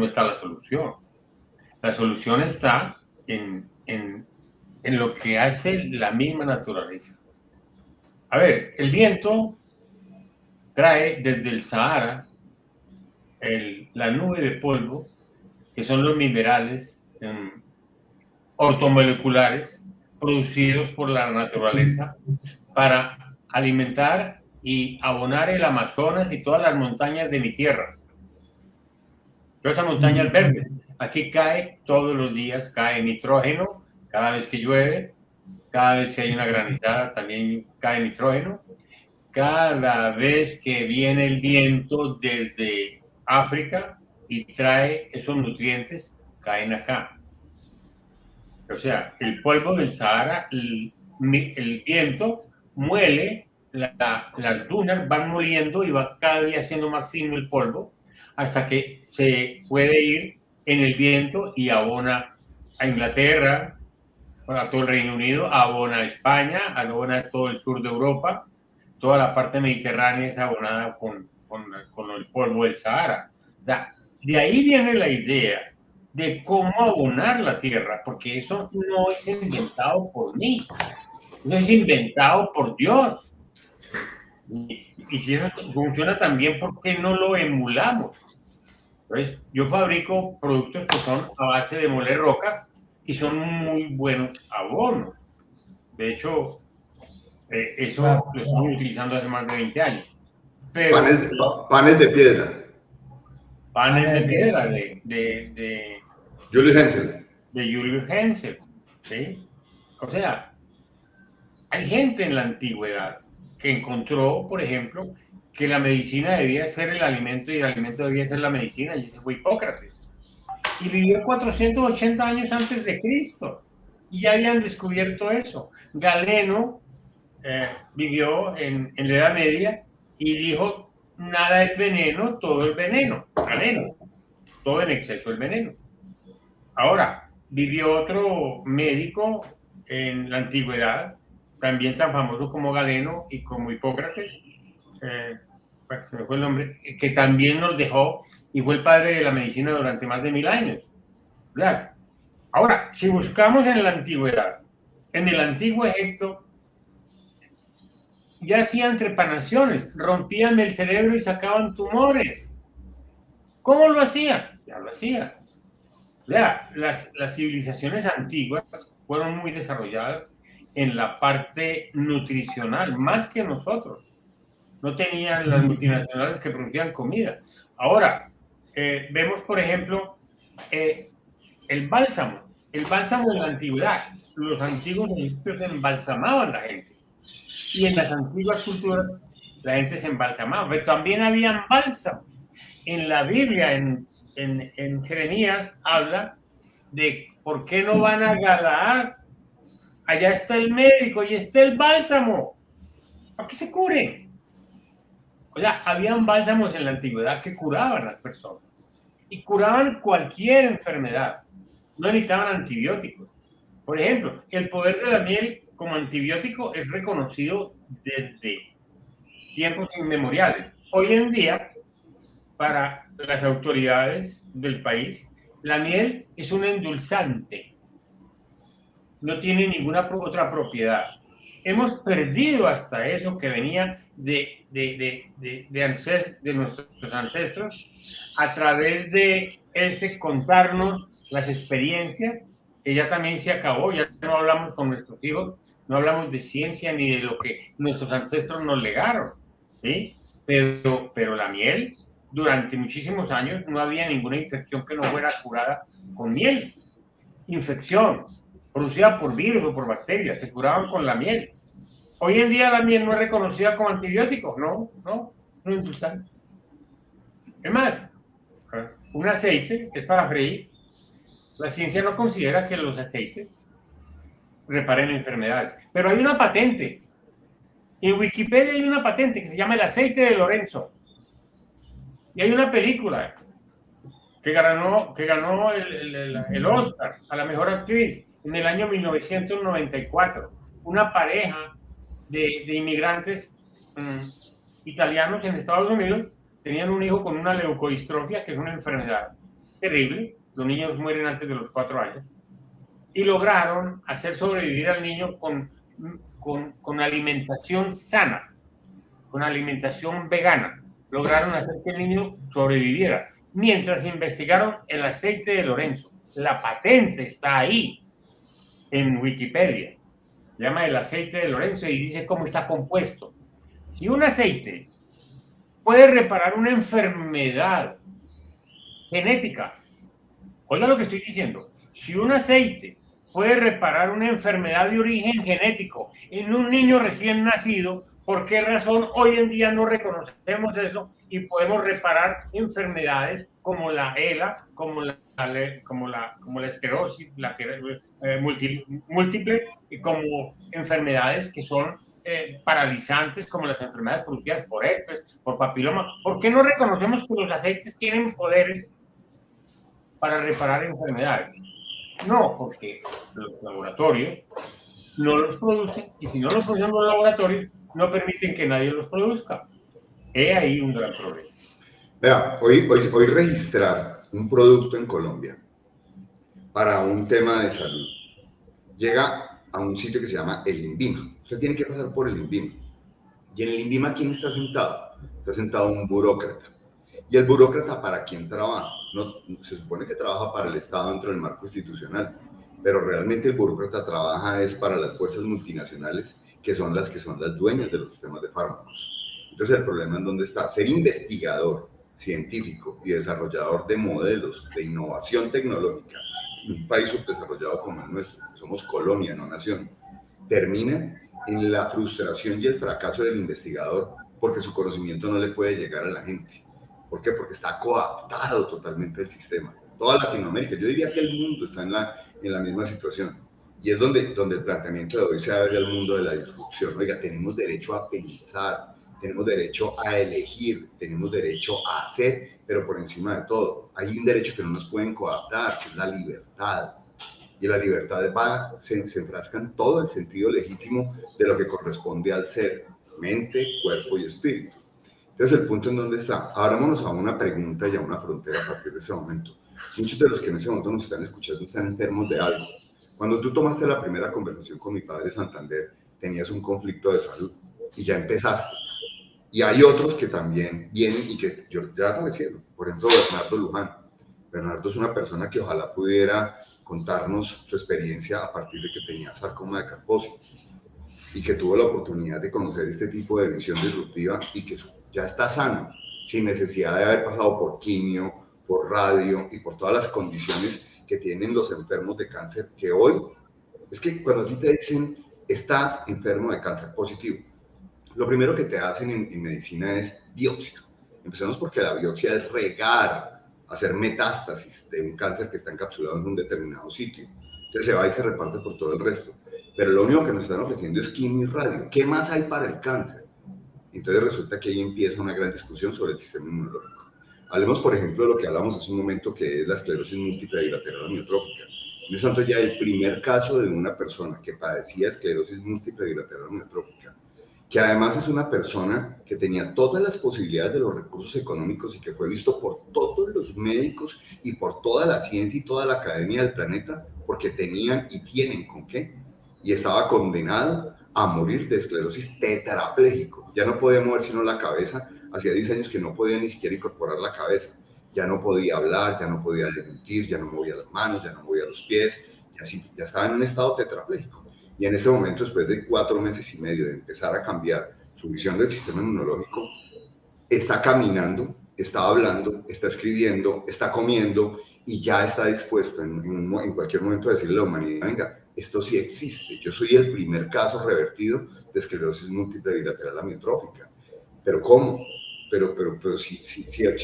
está la solución. La solución está en lo que hace la misma naturaleza. A ver, el viento trae desde el Sahara la nube de polvo, que son los minerales ortomoleculares producidos por la naturaleza para alimentar y abonar el Amazonas y todas las montañas de mi tierra. Todas esas montañas verdes. Aquí cae todos los días, cae nitrógeno. Cada vez que llueve, cada vez que hay una granizada, también cae nitrógeno. Cada vez que viene el viento desde África y trae esos nutrientes, caen acá. O sea, el polvo del Sahara, el viento muele, las dunas van moliendo y va cada día haciendo más fino el polvo hasta que se puede ir en el viento y abona a Inglaterra, a todo el Reino Unido, abona a España, abona a todo el sur de Europa, toda la parte mediterránea es abonada con el polvo del Sahara. De ahí viene la idea de cómo abonar la tierra, porque eso no es inventado por mí, no es inventado por Dios. Y si eso funciona también, ¿por qué no lo emulamos? Entonces, yo fabrico productos que son a base de moler rocas y son muy buenos abonos. De hecho, eso lo estamos utilizando hace más de 20 años. Pero, panes de piedra. Panes de piedra de Julius Hensel. De Julius Hensel. ¿Sí? O sea, hay gente en la antigüedad que encontró, por ejemplo, que la medicina debía ser el alimento y el alimento debía ser la medicina, y ese fue Hipócrates. Y vivió 480 años antes de Cristo. Y ya habían descubierto eso. Galeno vivió en la Edad Media y dijo, nada es veneno, todo es veneno. Galeno, todo en exceso es veneno. Ahora, vivió otro médico en la antigüedad, también tan famoso como Galeno y como Hipócrates, se me fue el nombre, que también nos dejó y fue el padre de la medicina durante más de 1000 años. ¿Verdad? Ahora, si buscamos en la antigüedad, en el antiguo Egipto, ya hacían trepanaciones, rompían el cerebro y sacaban tumores. ¿Cómo lo hacían? Ya lo hacían. Ya, las civilizaciones antiguas fueron muy desarrolladas en la parte nutricional, más que nosotros. No tenían las multinacionales que producían comida. Ahora, vemos, por ejemplo, el bálsamo. El bálsamo en la antigüedad. Los antiguos egipcios embalsamaban a la gente. Y en las antiguas culturas la gente se embalsamaba. Pero también habían bálsamo. En la Biblia, en Jeremías, habla de por qué no van a Galaad. Allá está el médico y está el bálsamo. ¿Para qué se curen? O sea, habían bálsamos en la antigüedad que curaban a las personas. Y curaban cualquier enfermedad. No necesitaban antibióticos. Por ejemplo, el poder de la miel como antibiótico es reconocido desde tiempos inmemoriales. Hoy en día, para las autoridades del país, la miel es un endulzante. No tiene ninguna otra propiedad. Hemos perdido hasta eso que venía de nuestros ancestros a través de ese contarnos las experiencias, que ya también se acabó. Ya no hablamos con nuestros hijos, no hablamos de ciencia ni de lo que nuestros ancestros nos legaron, ¿sí? Pero la miel, durante muchísimos años no había ninguna infección que no fuera curada con miel. Infección producida por virus o por bacterias, se curaban con la miel. Hoy en día la miel no es reconocida como antibiótico, no es endulzante. Es más, un aceite es para freír. La ciencia no considera que los aceites reparen enfermedades, pero hay una patente. En Wikipedia hay una patente que se llama el aceite de Lorenzo. Y hay una película que ganó el Oscar a la mejor actriz en el año 1994. Una pareja de inmigrantes italianos en Estados Unidos tenían un hijo con una leucodistrofia, que es una enfermedad terrible. Los niños mueren antes de los 4 años. Y lograron hacer sobrevivir al niño con alimentación sana, con alimentación vegana. Lograron hacer que el niño sobreviviera. Mientras investigaron el aceite de Lorenzo. La patente está ahí, en Wikipedia. Se llama el aceite de Lorenzo y dice cómo está compuesto. Si un aceite puede reparar una enfermedad genética, oiga lo que estoy diciendo, si un aceite puede reparar una enfermedad de origen genético en un niño recién nacido, ¿por qué razón hoy en día no reconocemos eso y podemos reparar enfermedades como la ELA, como la esclerosis, múltiple, y como enfermedades que son paralizantes, como las enfermedades producidas por herpes, por papiloma? ¿Por qué no reconocemos que los aceites tienen poderes para reparar enfermedades? No, porque los laboratorios no los producen, y si no los producen los laboratorios, no permiten que nadie los produzca. He ahí un gran problema. Vea, hoy registrar un producto en Colombia para un tema de salud llega a un sitio que se llama el INVIMA. Usted tiene que pasar por el INVIMA. Y en el INVIMA, ¿quién está sentado? Está sentado un burócrata. ¿Y el burócrata para quién trabaja? No, se supone que trabaja para el Estado dentro del marco institucional, pero realmente el burócrata trabaja es para las fuerzas multinacionales que son las dueñas de los sistemas de fármacos. Entonces el problema en dónde está. Ser investigador científico y desarrollador de modelos de innovación tecnológica en un país subdesarrollado como el nuestro, que somos colonia, no nación, termina en la frustración y el fracaso del investigador porque su conocimiento no le puede llegar a la gente. ¿Por qué? Porque está coaptado totalmente el sistema. Toda Latinoamérica, yo diría que el mundo está en la misma situación. Y es donde el planteamiento de hoy se abre al mundo de la disrupción. Oiga, tenemos derecho a pensar, tenemos derecho a elegir, tenemos derecho a hacer, pero por encima de todo, hay un derecho que no nos pueden coaptar, que es la libertad. Y la libertad se enfrasca en todo el sentido legítimo de lo que corresponde al ser, mente, cuerpo y espíritu. Entonces, el punto en dónde está. Abrámonos a una pregunta y a una frontera a partir de ese momento. Muchos de los que en ese momento nos están escuchando están enfermos de algo. Cuando tú tomaste la primera conversación con mi padre Santander, tenías un conflicto de salud y ya empezaste. Y hay otros que también vienen y que ya aparecieron. Por ejemplo, Bernardo Luján. Bernardo es una persona que ojalá pudiera contarnos su experiencia a partir de que tenía sarcoma de Kaposi y que tuvo la oportunidad de conocer este tipo de visión disruptiva y que ya está sano, sin necesidad de haber pasado por quimio, por radio y por todas las condiciones que tienen los enfermos de cáncer, que hoy, es que cuando a ti te dicen, estás enfermo de cáncer positivo, lo primero que te hacen en medicina es biopsia. Empecemos porque la biopsia es regar, hacer metástasis de un cáncer que está encapsulado en un determinado sitio. Entonces se va y se reparte por todo el resto. Pero lo único que nos están ofreciendo es quimio y radio. ¿Qué más hay para el cáncer? Entonces resulta que ahí empieza una gran discusión sobre el sistema inmunológico. Hablemos, por ejemplo, de lo que hablamos hace un momento, que es la esclerosis múltiple bilateral amiotrófica. En ese momento ya el primer caso de una persona que padecía esclerosis múltiple bilateral amiotrófica, que además es una persona que tenía todas las posibilidades de los recursos económicos y que fue visto por todos los médicos y por toda la ciencia y toda la academia del planeta, porque tenían y tienen con qué, y estaba condenado a morir de esclerosis tetrapléjico. Ya no podía mover sino la cabeza, hacía 10 años que no podía ni siquiera incorporar la cabeza, ya no podía hablar, ya no podía deglutir, ya no movía las manos, ya no movía los pies, ya estaba en un estado tetrapléjico. Y en ese momento, después de 4 meses y medio de empezar a cambiar su visión del sistema inmunológico, está caminando, está hablando, está escribiendo, está comiendo y ya está dispuesto en cualquier momento a decirle a la humanidad, venga, esto sí existe, yo soy el primer caso revertido de esclerosis múltiple bilateral amiotrófica. ¿Pero cómo? Pero si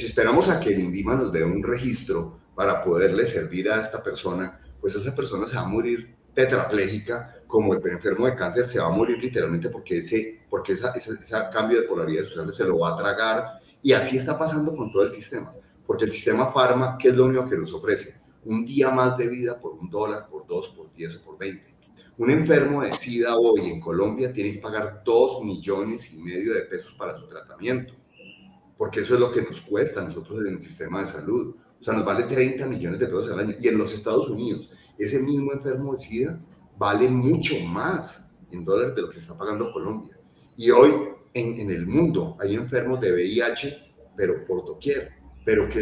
esperamos a que el INVIMA nos dé un registro para poderle servir a esta persona, pues esa persona se va a morir tetrapléjica, como el enfermo de cáncer se va a morir literalmente porque ese cambio de polaridades sociales se lo va a tragar, y así está pasando con todo el sistema, porque el sistema farma, ¿qué es lo único que nos ofrece? Un día más de vida por $1, por 2, por 10 o por 20. Un enfermo de SIDA hoy en Colombia tiene que pagar 2,5 millones de pesos para su tratamiento, porque eso es lo que nos cuesta a nosotros en el sistema de salud. O sea, nos vale 30 millones de pesos al año. Y en los Estados Unidos, ese mismo enfermo de SIDA vale mucho más en dólares de lo que está pagando Colombia. Y hoy en el mundo hay enfermos de VIH, pero por doquier. ¿Pero qué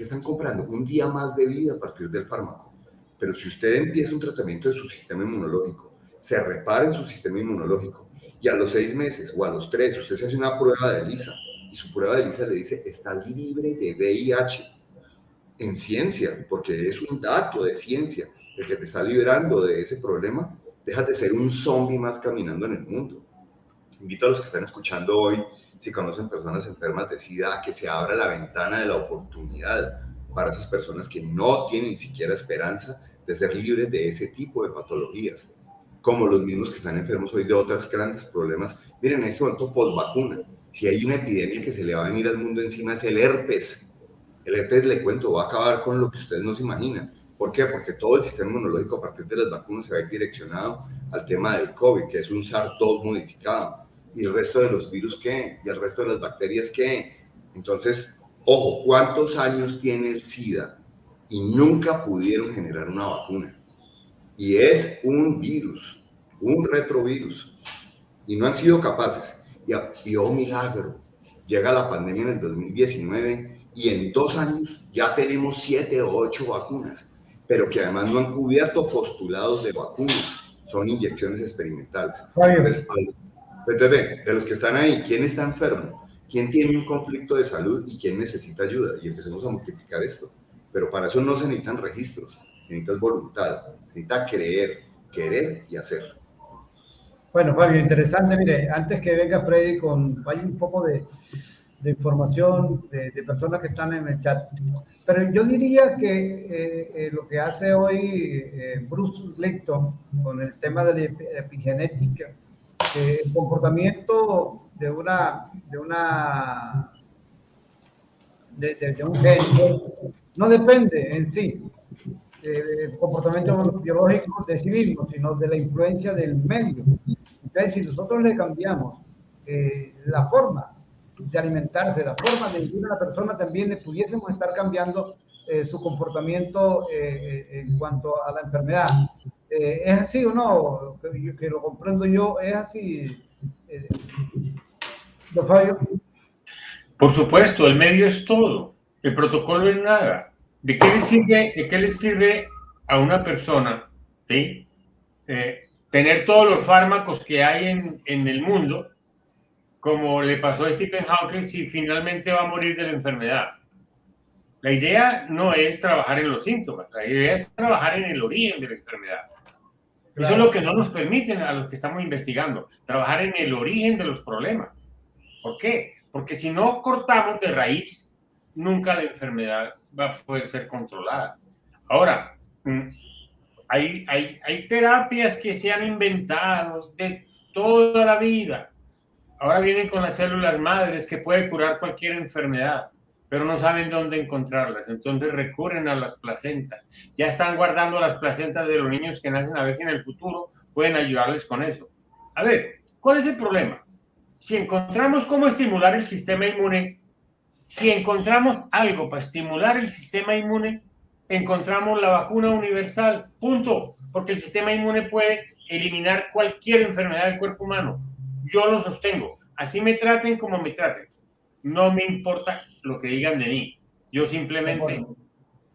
están comprando? Un día más de vida a partir del fármaco. Pero si usted empieza un tratamiento de su sistema inmunológico, se repara en su sistema inmunológico, y a los 6 meses o a los 3, usted se hace una prueba de ELISA, y su prueba de ELISA le dice, está libre de VIH, en ciencia, porque es un dato de ciencia, el que te está liberando de ese problema, dejas de ser un zombie más caminando en el mundo. Invito a los que están escuchando hoy, si conocen personas enfermas de SIDA, a que se abra la ventana de la oportunidad para esas personas que no tienen ni siquiera esperanza de ser libres de ese tipo de patologías, como los mismos que están enfermos hoy de otros grandes problemas. Miren, en este momento post-vacuna, si hay una epidemia que se le va a venir al mundo encima, es el herpes. El herpes, le cuento, va a acabar con lo que ustedes no se imaginan. ¿Por qué? Porque todo el sistema inmunológico a partir de las vacunas se va a ir direccionado al tema del COVID, que es un SARS-2 modificado. ¿Y el resto de los virus qué? ¿Y el resto de las bacterias qué? Entonces, ojo, ¿cuántos años tiene el SIDA? Y nunca pudieron generar una vacuna. Y es un virus, un retrovirus. Y no han sido capaces. Y oh milagro, llega la pandemia en el 2019 y en 2 años ya tenemos 7 o 8 vacunas, pero que además no han cubierto postulados de vacunas, son inyecciones experimentales. Entonces, de los que están ahí, ¿quién está enfermo? ¿Quién tiene un conflicto de salud y quién necesita ayuda? Y empecemos a multiplicar esto. Pero para eso no se necesitan registros, se necesita voluntad, se necesita creer, querer y hacer. Bueno, Fabio, interesante. Mire, antes que venga Freddy, hay un poco de información de personas que están en el chat. Pero yo diría que lo que hace hoy Bruce Lipton con el tema de la epigenética, el comportamiento de un gen no depende en sí del comportamiento biológico de sí mismo, sino de la influencia del medio. Entonces, si nosotros le cambiamos la forma de alimentarse, la forma de vivir a la persona, también le pudiésemos estar cambiando su comportamiento en cuanto a la enfermedad. ¿Es así o no? Que lo comprendo yo, es así. Don Fabio. Por supuesto, el medio es todo. El protocolo es nada. ¿De qué le sirve a una persona, ¿sí? Tener todos los fármacos que hay en el mundo, como le pasó a Stephen Hawking, si finalmente va a morir de la enfermedad? La idea no es trabajar en los síntomas, la idea es trabajar en el origen de la enfermedad. Claro. Eso es lo que no nos permiten a los que estamos investigando, trabajar en el origen de los problemas. ¿Por qué? Porque si no cortamos de raíz, nunca la enfermedad va a poder ser controlada. Ahora, hay terapias que se han inventado de toda la vida. Ahora vienen con las células madres que pueden curar cualquier enfermedad, pero no saben dónde encontrarlas. Entonces recurren a las placentas. Ya están guardando las placentas de los niños que nacen, a ver si en el futuro pueden ayudarles con eso. A ver, ¿cuál es el problema? Si encontramos cómo estimular el sistema inmune, si encontramos algo para estimular el sistema inmune, encontramos la vacuna universal, punto, porque el sistema inmune puede eliminar cualquier enfermedad del cuerpo humano. Yo lo sostengo, así me traten como me traten, no me importa lo que digan de mí, yo simplemente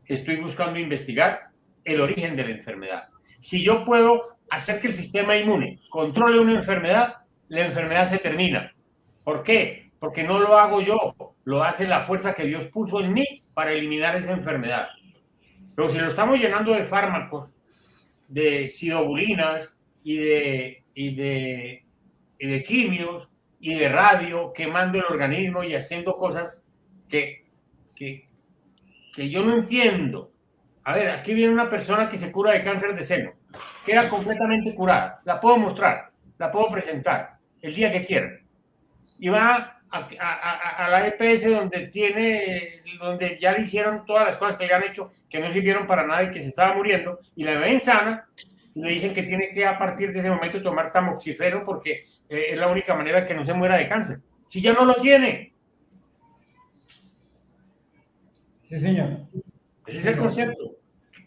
estoy buscando investigar el origen de la enfermedad. Si yo puedo hacer que el sistema inmune controle una enfermedad, la enfermedad se termina. ¿Por qué? Porque no lo hago yo, lo hace la fuerza que Dios puso en mí para eliminar esa enfermedad. Pero si lo estamos llenando de fármacos, de sidobulinas y de quimios y de radio, quemando el organismo y haciendo cosas que yo no entiendo. A ver, aquí viene una persona que se cura de cáncer de seno, queda completamente curada, la puedo mostrar, la puedo presentar el día que quieran, y va a la EPS donde ya le hicieron todas las cosas que le han hecho que no sirvieron para nada y que se estaba muriendo, y la ven sana y le dicen que tiene que a partir de ese momento tomar tamoxifeno porque es la única manera que no se muera de cáncer. Si ya no lo tiene. Sí, señor. Ese es el concepto.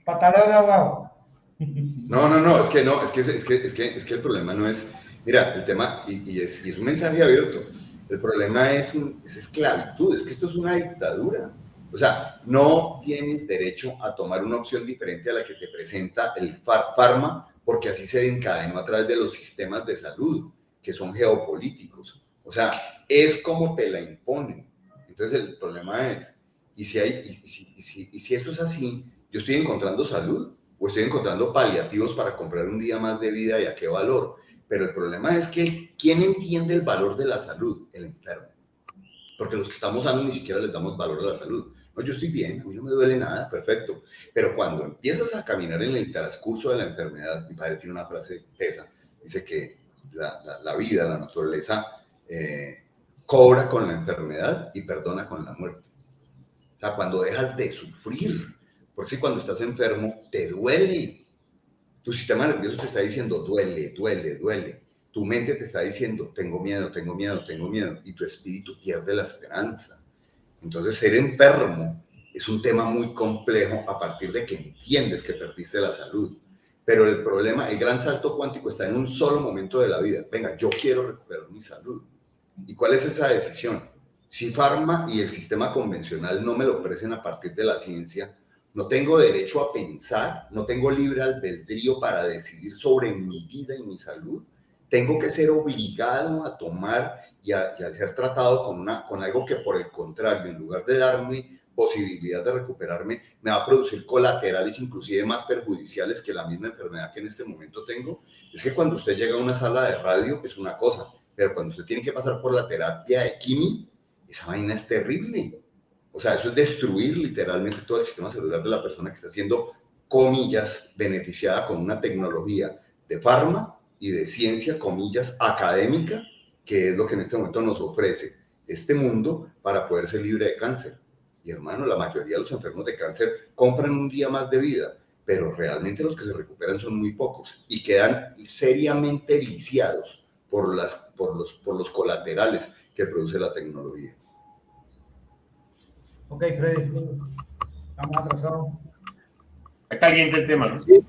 Pataleo de ahogado. No, es que el problema no es, mira, el tema, y es un mensaje abierto, el problema es esclavitud, es que esto es una dictadura. O sea, no tienes derecho a tomar una opción diferente a la que te presenta el Pharma, porque así se encadenó a través de los sistemas de salud, que son geopolíticos. O sea, es como te la imponen. Entonces el problema es, y si esto es así, yo estoy encontrando salud, o estoy encontrando paliativos para comprar un día más de vida, y a qué valor. Pero el problema es que, ¿quién entiende el valor de la salud? El enfermo. Porque los que estamos sanos ni siquiera les damos valor a la salud. No, yo estoy bien, a mí no me duele nada, perfecto. Pero cuando empiezas a caminar en el transcurso de la enfermedad, mi padre tiene una frase tesa, dice que la vida, la naturaleza, cobra con la enfermedad y perdona con la muerte. O sea, cuando dejas de sufrir, porque si cuando estás enfermo, te duele. Tu sistema nervioso te está diciendo, duele, duele, duele. Tu mente te está diciendo, tengo miedo, tengo miedo, tengo miedo. Y tu espíritu pierde la esperanza. Entonces, ser enfermo es un tema muy complejo a partir de que entiendes que perdiste la salud. Pero el problema, el gran salto cuántico está en un solo momento de la vida. Venga, yo quiero recuperar mi salud. ¿Y cuál es esa decisión? Si Pharma y el sistema convencional no me lo ofrecen a partir de la ciencia, no tengo derecho a pensar, no tengo libre albedrío para decidir sobre mi vida y mi salud. Tengo que ser obligado a tomar y a ser tratado con algo que, por el contrario, en lugar de darme posibilidad de recuperarme, me va a producir colaterales inclusive más perjudiciales que la misma enfermedad que en este momento tengo. Es que cuando usted llega a una sala de radio es una cosa, pero cuando usted tiene que pasar por la terapia de quimio, esa vaina es terrible. O sea, eso es destruir literalmente todo el sistema celular de la persona que está siendo, comillas, beneficiada con una tecnología de Pharma y de ciencia, comillas, académica, que es lo que en este momento nos ofrece este mundo para poder ser libre de cáncer. Y hermano, la mayoría de los enfermos de cáncer compran un día más de vida, pero realmente los que se recuperan son muy pocos y quedan seriamente lisiados por los colaterales que produce la tecnología. Ok, Freddy, estamos atrasados. Está caliente el tema, ¿no? Sí,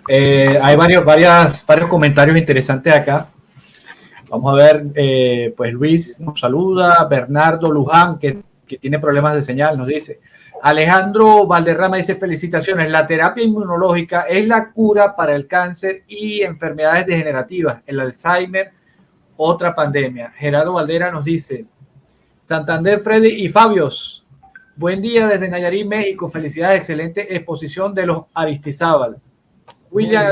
hay varios comentarios interesantes acá. Vamos a ver, pues Luis nos saluda, Bernardo Luján, que tiene problemas de señal, nos dice. Alejandro Valderrama dice, felicitaciones, la terapia inmunológica es la cura para el cáncer y enfermedades degenerativas, el Alzheimer, otra pandemia. Gerardo Valdera nos dice, Santander, Freddy y Fabios, buen día desde Nayarit, México, felicidades, excelente exposición de los Aristizábal. William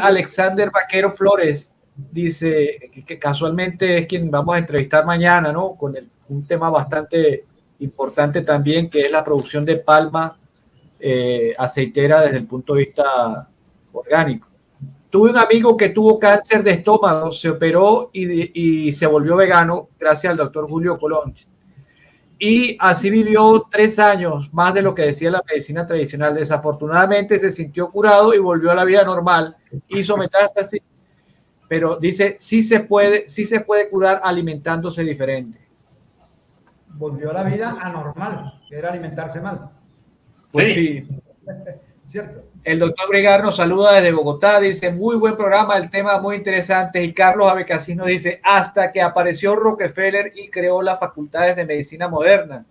Alexander Vaquero Flores dice que casualmente es quien vamos a entrevistar mañana, ¿no? Con un tema bastante importante también, que es la producción de palma aceitera desde el punto de vista orgánico. Tuve un amigo que tuvo cáncer de estómago, se operó y se volvió vegano gracias al doctor Julio Colón. Y así vivió 3 años, más de lo que decía la medicina tradicional. Desafortunadamente se sintió curado y volvió a la vida normal, hizo metástasis, pero dice, sí se puede curar alimentándose diferente. Volvió a la vida anormal, que era alimentarse mal. Pues sí. Cierto. El doctor Brigar nos saluda desde Bogotá, dice, muy buen programa, el tema muy interesante. Y Carlos Abecasís nos dice, hasta que apareció Rockefeller y creó las facultades de medicina moderna,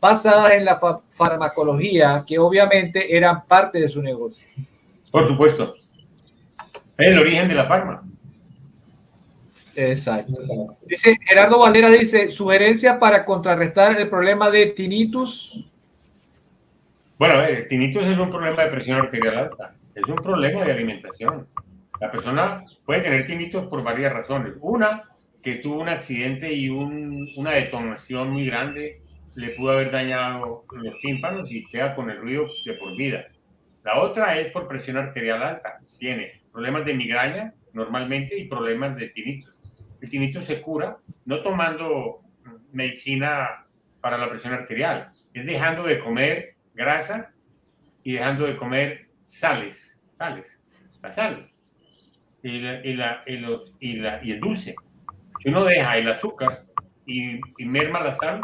basadas en la farmacología, que obviamente eran parte de su negocio. Por supuesto. Es el origen de la farma. Exacto. Dice Gerardo Valera, dice, sugerencia para contrarrestar el problema de tinnitus. Bueno, el tinnitus es un problema de presión arterial alta, es un problema de alimentación. La persona puede tener tinnitus por varias razones. Una, que tuvo un accidente y una detonación muy grande le pudo haber dañado los tímpanos y queda con el ruido de por vida. La otra es por presión arterial alta. Tiene problemas de migraña normalmente y problemas de tinnitus. El tinnitus se cura no tomando medicina para la presión arterial, es dejando de comer grasa y dejando de comer sales, la sal y el dulce. Si uno deja el azúcar y merma la sal,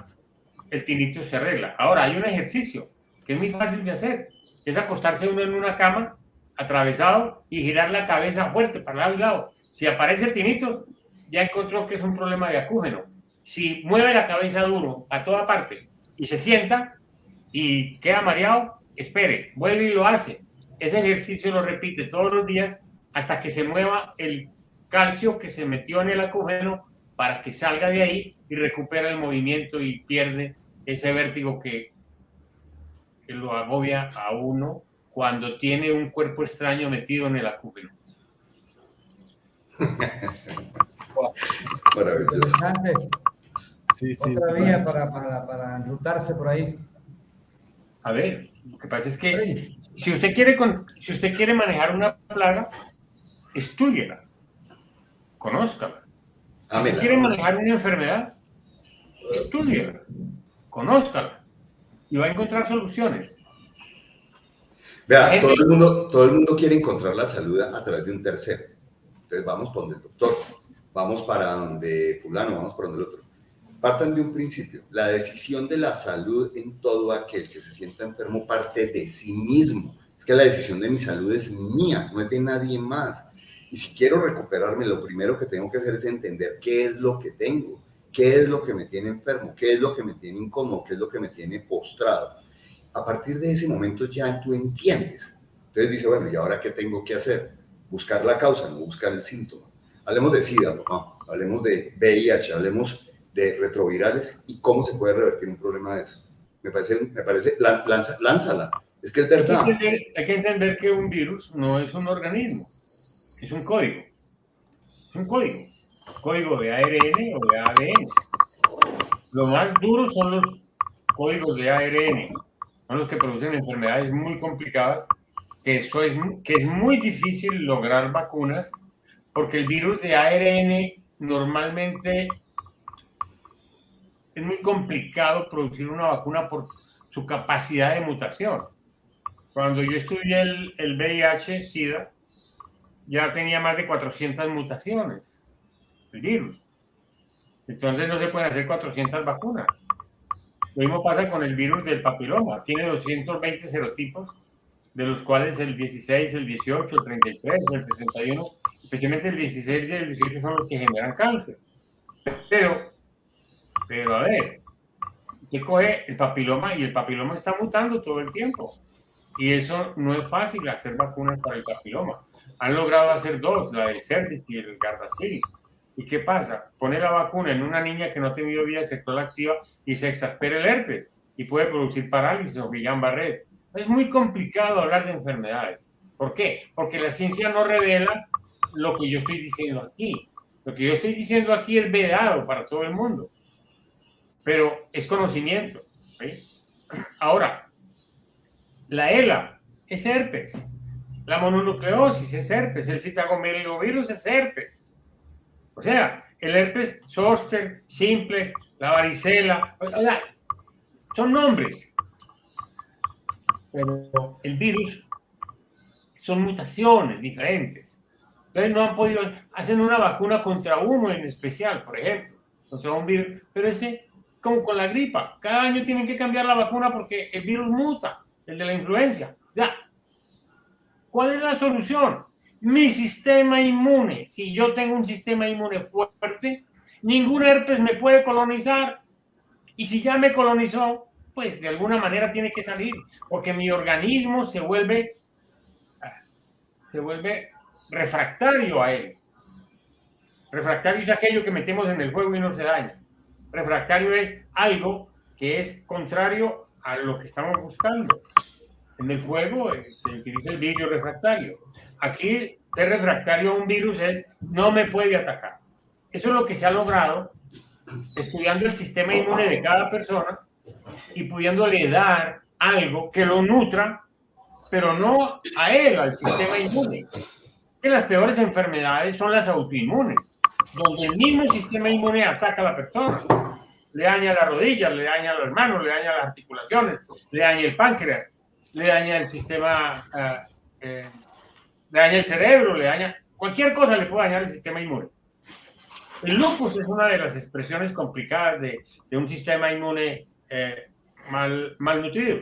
el tinnitus se arregla. Ahora, hay un ejercicio que es muy fácil de hacer, es acostarse uno en una cama atravesado y girar la cabeza fuerte para lado y lado. Si aparece el tinnitus, ya encontró que es un problema de acúgeno. Si mueve la cabeza duro a toda parte y se sienta y queda mareado, espere, vuelve y lo hace. Ese ejercicio lo repite todos los días hasta que se mueva el calcio que se metió en el acúgeno para que salga de ahí y recupera el movimiento y pierde ese vértigo que lo agobia a uno cuando tiene un cuerpo extraño metido en el acúgeno. Maravilloso. Sí. Otra vía para enrutarse por ahí. A ver, lo que pasa es que si usted quiere manejar una plaga, estúdiela, conózcala. Si usted quiere manejar una enfermedad, estúdiela, conózcala y va a encontrar soluciones. Vea, todo el mundo quiere encontrar la salud a través de un tercero. Entonces vamos para donde el doctor, vamos para donde fulano, vamos para donde el otro. Partan de un principio. La decisión de la salud en todo aquel que se sienta enfermo parte de sí mismo. Es que la decisión de mi salud es mía, no es de nadie más. Y si quiero recuperarme, lo primero que tengo que hacer es entender qué es lo que tengo, qué es lo que me tiene enfermo, qué es lo que me tiene incómodo, qué es lo que me tiene postrado. A partir de ese momento ya tú entiendes. Entonces dice, bueno, ¿y ahora qué tengo que hacer? Buscar la causa, no buscar el síntoma. Hablemos de SIDA, hablemos de VIH, hablemos de retrovirales y cómo se puede revertir un problema de eso. Me parece, lánzala. Es que es verdad. Hay que entender que un virus no es un organismo, es un código. Es un código de ARN o de ADN. Lo más duro son los códigos de ARN, son los que producen enfermedades muy complicadas, que es muy difícil lograr vacunas, porque el virus de ARN normalmente es muy complicado producir una vacuna por su capacidad de mutación. Cuando yo estudié el VIH, SIDA, ya tenía más de 400 mutaciones el virus. Entonces no se pueden hacer 400 vacunas. Lo mismo pasa con el virus del papiloma. Tiene 220 serotipos de los cuales el 16, el 18, el 33, el 61, especialmente el 16 y el 18 son los que generan cáncer. Pero a ver, usted coge el papiloma y el papiloma está mutando todo el tiempo. Y eso no es fácil hacer vacunas para el papiloma. Han logrado hacer dos, la del Cervis y el Gardasil. ¿Y qué pasa? Pone la vacuna en una niña que no ha tenido vida sexual activa y se exaspera el herpes y puede producir parálisis o Guillain-Barré. Es muy complicado hablar de enfermedades. ¿Por qué? Porque la ciencia no revela lo que yo estoy diciendo aquí. Lo que yo estoy diciendo aquí es vedado para todo el mundo. Pero es conocimiento. ¿Sí? Ahora, la ELA es herpes. La mononucleosis es herpes. El citagomegalovirus es herpes. O sea, el herpes zóster, simplex, la varicela, son nombres. Pero el virus son mutaciones diferentes. Entonces no han podido hacer una vacuna contra uno en especial, por ejemplo, contra un virus. Pero ese, como con la gripa, cada año tienen que cambiar la vacuna porque el virus muta, el de la influenza. Ya. ¿Cuál es la solución? Mi sistema inmune. Si yo tengo un sistema inmune fuerte, ningún herpes me puede colonizar. Y si ya me colonizó, pues de alguna manera tiene que salir, porque mi organismo se vuelve refractario a él. Refractario es aquello que metemos en el fuego y no se daña. Refractario es algo que es contrario a lo que estamos buscando. En el fuego se utiliza el vidrio refractario. Aquí, ser refractario a un virus es no me puede atacar. Eso es lo que se ha logrado estudiando el sistema inmune de cada persona y pudiéndole dar algo que lo nutra, pero no a él, al sistema inmune. Que las peores enfermedades son las autoinmunes, donde el mismo sistema inmune ataca a la persona. Le daña las rodillas, le daña las manos, le daña las articulaciones, le daña el páncreas, le daña el sistema, le daña el cerebro, le daña cualquier cosa, le puede dañar el sistema inmune. El lupus es una de las expresiones complicadas de un sistema inmune malnutrido.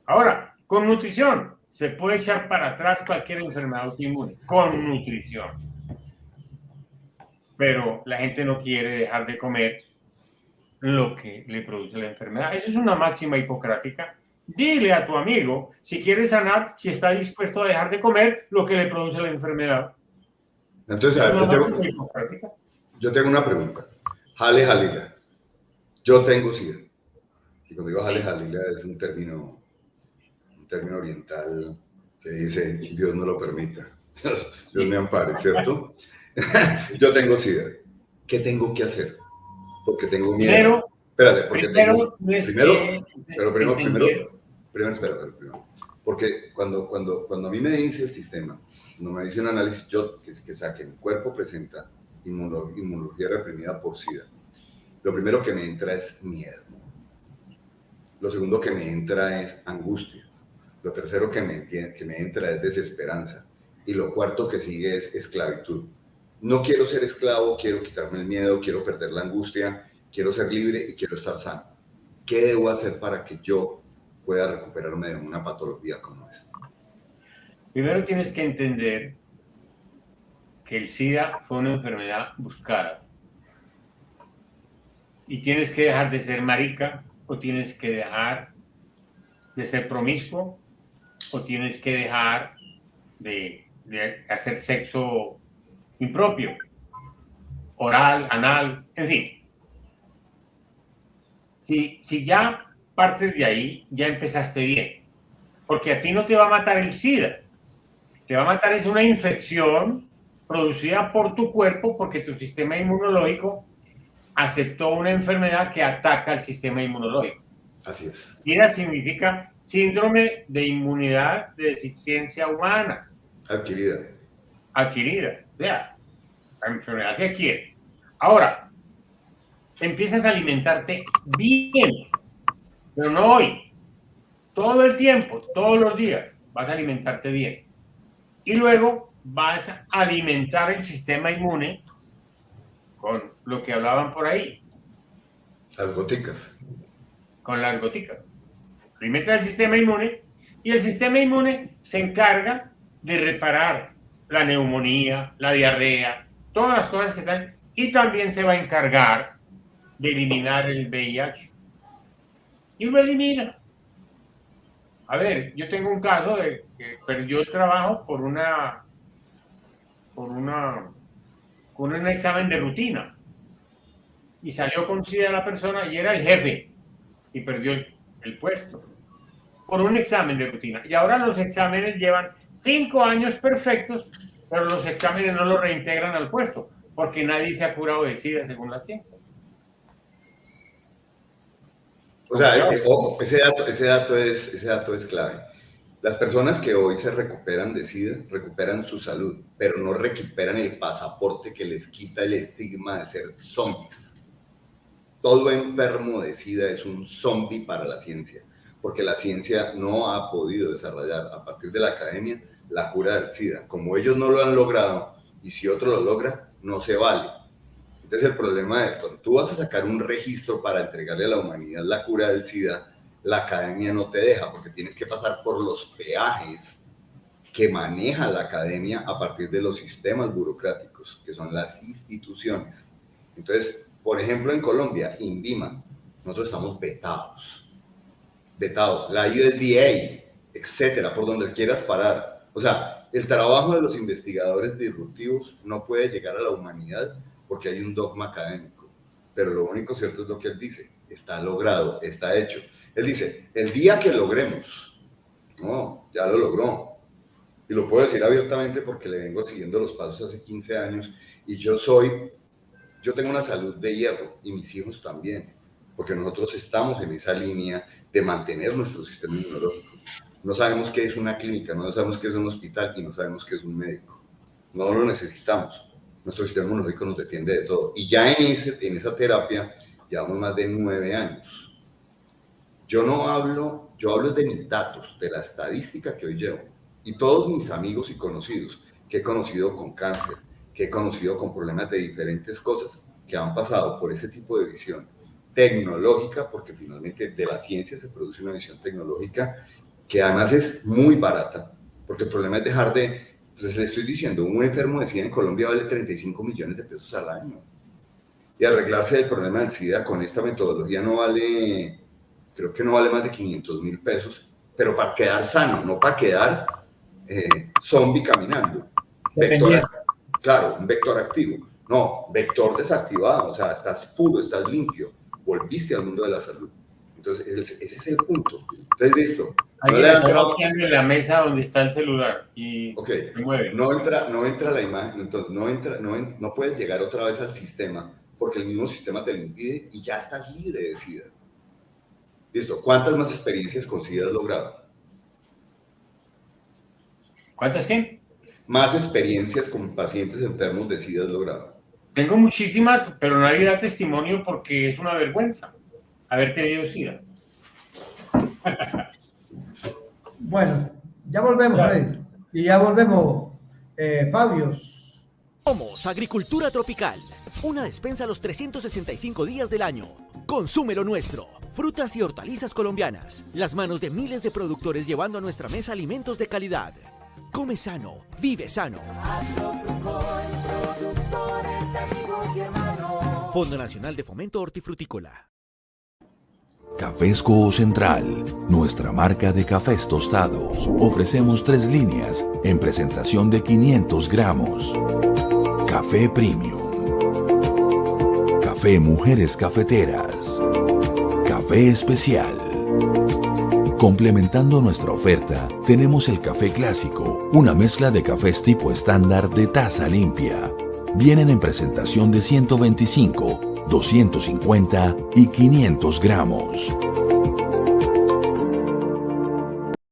Ahora, con nutrición se puede echar para atrás cualquier enfermedad autoinmune, con nutrición. Pero la gente no quiere dejar de comer lo que le produce la enfermedad. Eso es una máxima hipocrática. Dile a tu amigo, si quiere sanar, si está dispuesto a dejar de comer lo que le produce la enfermedad. Entonces, yo tengo una pregunta. Jale Jalila. Yo tengo SIDA. Y cuando digo Jale Jalila es un término oriental que dice Dios no lo permita. Dios me ampare, ¿cierto? Yo tengo SIDA. ¿Qué tengo que hacer? Porque tengo miedo. Primero. Porque cuando a mí me dice el sistema, cuando me dice un análisis, que mi cuerpo presenta inmunología reprimida por SIDA, lo primero que me entra es miedo. Lo segundo que me entra es angustia. Lo tercero que me entra es desesperanza. Y lo cuarto que sigue es esclavitud. No quiero ser esclavo, quiero quitarme el miedo, quiero perder la angustia, quiero ser libre y quiero estar sano. ¿Qué debo hacer para que yo pueda recuperarme de una patología como esa? Primero tienes que entender que el SIDA fue una enfermedad buscada. Y tienes que dejar de ser marica, o tienes que dejar de ser promiscuo, o tienes que dejar de hacer sexo impropio, oral, anal, en fin. Si ya partes de ahí, ya empezaste bien. Porque a ti no te va a matar el SIDA. Te va a matar es una infección producida por tu cuerpo porque tu sistema inmunológico aceptó una enfermedad que ataca al sistema inmunológico. Así es. SIDA significa síndrome de inmunidad de deficiencia humana. Adquirida. O sea, la enfermedad se adquiere. Ahora, empiezas a alimentarte bien, pero no hoy. Todo el tiempo, todos los días, vas a alimentarte bien. Y luego vas a alimentar el sistema inmune con lo que hablaban por ahí. Las goticas. Con las goticas. Alimenta el sistema inmune Y el sistema inmune se encarga de reparar la neumonía, la diarrea, todas las cosas que están, y también se va a encargar de eliminar el VIH. Y lo elimina. A ver, yo tengo un caso de que perdió el trabajo por un examen de rutina. Y salió con SIDA la persona y era el jefe y perdió el puesto por un examen de rutina. Y ahora los exámenes llevan 5 años perfectos, pero los exámenes no lo reintegran al puesto porque nadie se ha curado de SIDA según la ciencia. O sea, ese dato es clave. Las personas que hoy se recuperan de SIDA recuperan su salud, pero no recuperan el pasaporte que les quita el estigma de ser zombies. Todo enfermo de SIDA es un zombie para la ciencia, porque la ciencia no ha podido desarrollar a partir de la academia la cura del SIDA. Como ellos no lo han logrado, y si otro lo logra, no se vale. Entonces el problema es, cuando tú vas a sacar un registro para entregarle a la humanidad la cura del SIDA, la academia no te deja, porque tienes que pasar por los peajes que maneja la academia a partir de los sistemas burocráticos, que son las instituciones. Entonces, por ejemplo, en Colombia, INVIMA, nosotros estamos vetados, la USDA, etcétera, por donde quieras parar. O sea, el trabajo de los investigadores disruptivos no puede llegar a la humanidad porque hay un dogma académico, pero lo único cierto es lo que él dice, está logrado, está hecho. Él dice, el día que logremos, no, ya lo logró, y lo puedo decir abiertamente porque le vengo siguiendo los pasos hace 15 años, y yo tengo una salud de hierro, y mis hijos también, porque nosotros estamos en esa línea de mantener nuestro sistema inmunológico. No sabemos qué es una clínica, no sabemos qué es un hospital, y no sabemos qué es un médico. No lo necesitamos. Nuestro sistema inmunológico nos defiende de todo. Y ya en esa terapia llevamos más de 9 años. Yo hablo de mis datos, de la estadística que hoy llevo. Y todos mis amigos y conocidos que he conocido con cáncer, que he conocido con problemas de diferentes cosas, que han pasado por ese tipo de visión tecnológica, porque finalmente de la ciencia se produce una visión tecnológica que además es muy barata, porque el problema es dejar de... Entonces le estoy diciendo, un enfermo de SIDA en Colombia vale 35 millones de pesos al año. Y arreglarse del problema del SIDA con esta metodología no vale, creo que no vale más de 500.000 pesos, pero para quedar sano, no para quedar zombie caminando. Claro, un vector activo. No, vector desactivado, o sea, estás puro, estás limpio, volviste al mundo de la salud. Entonces, ese es el punto. Entonces, listo. Alguien está bloqueando en la mesa donde está el celular y se mueve. No entra la imagen, entonces no puedes llegar otra vez al sistema porque el mismo sistema te lo impide y ya estás libre de SIDA. Listo. ¿Cuántas más experiencias con SIDA has logrado? ¿Cuántas qué? Más experiencias con pacientes enfermos de SIDA has logrado. Tengo muchísimas, pero nadie da testimonio porque es una vergüenza haber tenido SIDA. Bueno, ya volvemos, Freddy. Y ya volvemos, Fabio. Somos Agricultura Tropical, una despensa los 365 días del año. Consume lo nuestro. Frutas y hortalizas colombianas. Las manos de miles de productores llevando a nuestra mesa alimentos de calidad. Come sano, vive sano. Fondo Nacional de Fomento Hortifrutícola. Cafésco Central, nuestra marca de cafés tostados. Ofrecemos 3 líneas en presentación de 500 gramos. Café Premium. Café Mujeres Cafeteras. Café Especial. Complementando nuestra oferta, tenemos el café clásico, una mezcla de cafés tipo estándar de taza limpia. Vienen en presentación de 125, 250 y 500 gramos.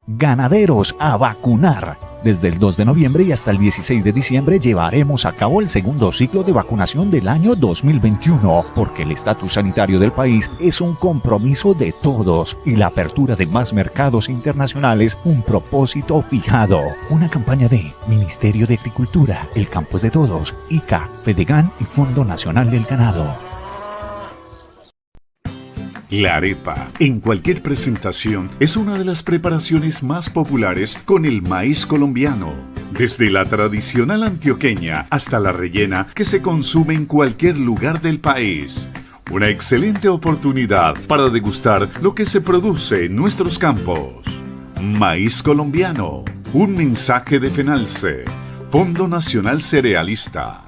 Ganaderos a vacunar. Desde el 2 de noviembre y hasta el 16 de diciembre llevaremos a cabo el segundo ciclo de vacunación del año 2021, porque el estatus sanitario del país es un compromiso de todos y la apertura de más mercados internacionales un propósito fijado. Una campaña de Ministerio de Agricultura, El Campo es de Todos, ICA, Fedegan y Fondo Nacional del Ganado. La arepa, en cualquier presentación, es una de las preparaciones más populares con el maíz colombiano. Desde la tradicional antioqueña hasta la rellena que se consume en cualquier lugar del país. Una excelente oportunidad para degustar lo que se produce en nuestros campos. Maíz colombiano, un mensaje de FENALCE, Fondo Nacional Cerealista.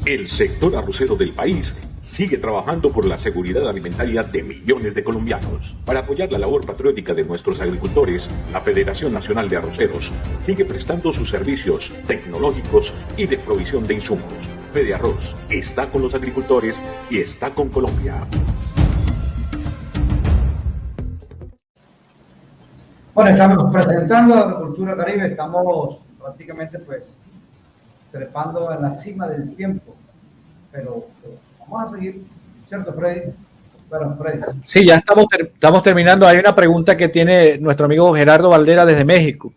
El sector arrocero del país sigue trabajando por la seguridad alimentaria de millones de colombianos. Para apoyar la labor patriótica de nuestros agricultores, la Federación Nacional de Arroceros sigue prestando sus servicios tecnológicos y de provisión de insumos. Fedearroz está con los agricultores y está con Colombia. Bueno, estamos presentando la Agricultura Caribe, estamos prácticamente pues trepando en la cima del tiempo, pero vamos a seguir, ¿cierto, Freddy? Bueno, Freddy. Sí, ya estamos terminando. Hay una pregunta que tiene nuestro amigo Gerardo Valdera desde México.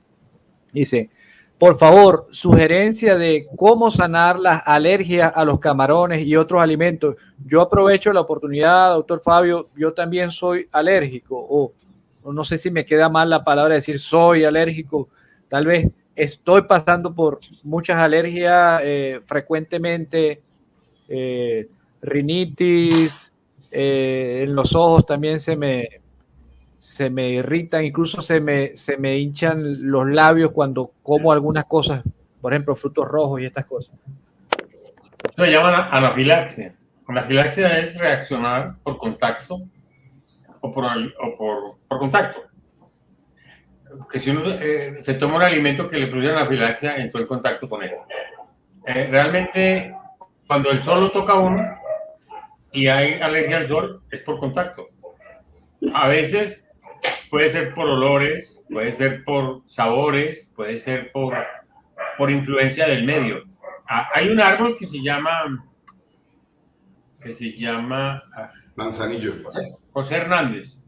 Dice, por favor, sugerencia de cómo sanar las alergias a los camarones y otros alimentos. Yo aprovecho la oportunidad, doctor Fabio, yo también soy alérgico, o no sé si me queda mal la palabra decir soy alérgico, tal vez estoy pasando por muchas alergias frecuentemente, rinitis, en los ojos también se me irritan, incluso se me hinchan los labios cuando como algunas cosas, por ejemplo, frutos rojos y estas cosas. Lo llaman anafilaxia. Anafilaxia es reaccionar por contacto o por contacto. Que si uno se toma un alimento que le produce anafilaxia, entró en contacto con él. Realmente, cuando el sol lo toca a uno y hay alergia al sol, es por contacto. A veces puede ser por olores, puede ser por sabores, puede ser por influencia del medio. Hay un árbol que se llama Manzanillo. José Hernández.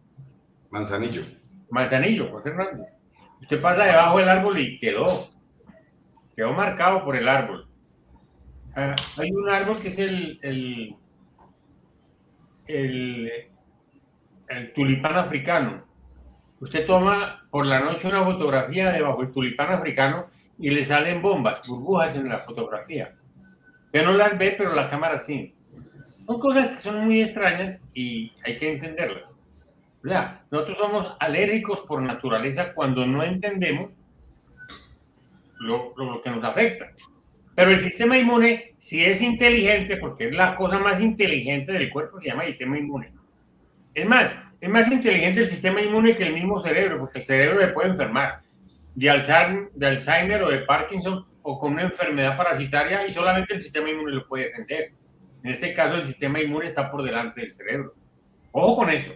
Manzanillo, José Hernández. Usted pasa debajo del árbol y quedó marcado por el árbol. Hay un árbol que es el tulipán africano. Usted toma por la noche una fotografía debajo del tulipán africano y le salen bombas, burbujas en la fotografía. Usted no las ve, pero la cámara sí. Son cosas que son muy extrañas y hay que entenderlas. O sea, nosotros somos alérgicos por naturaleza cuando no entendemos lo que nos afecta. Pero el sistema inmune, si es inteligente, porque es la cosa más inteligente del cuerpo, se llama sistema inmune. Es más inteligente el sistema inmune que el mismo cerebro, porque el cerebro se puede enfermar de Alzheimer o de Parkinson o con una enfermedad parasitaria y solamente el sistema inmune lo puede defender. En este caso, el sistema inmune está por delante del cerebro. Ojo con eso.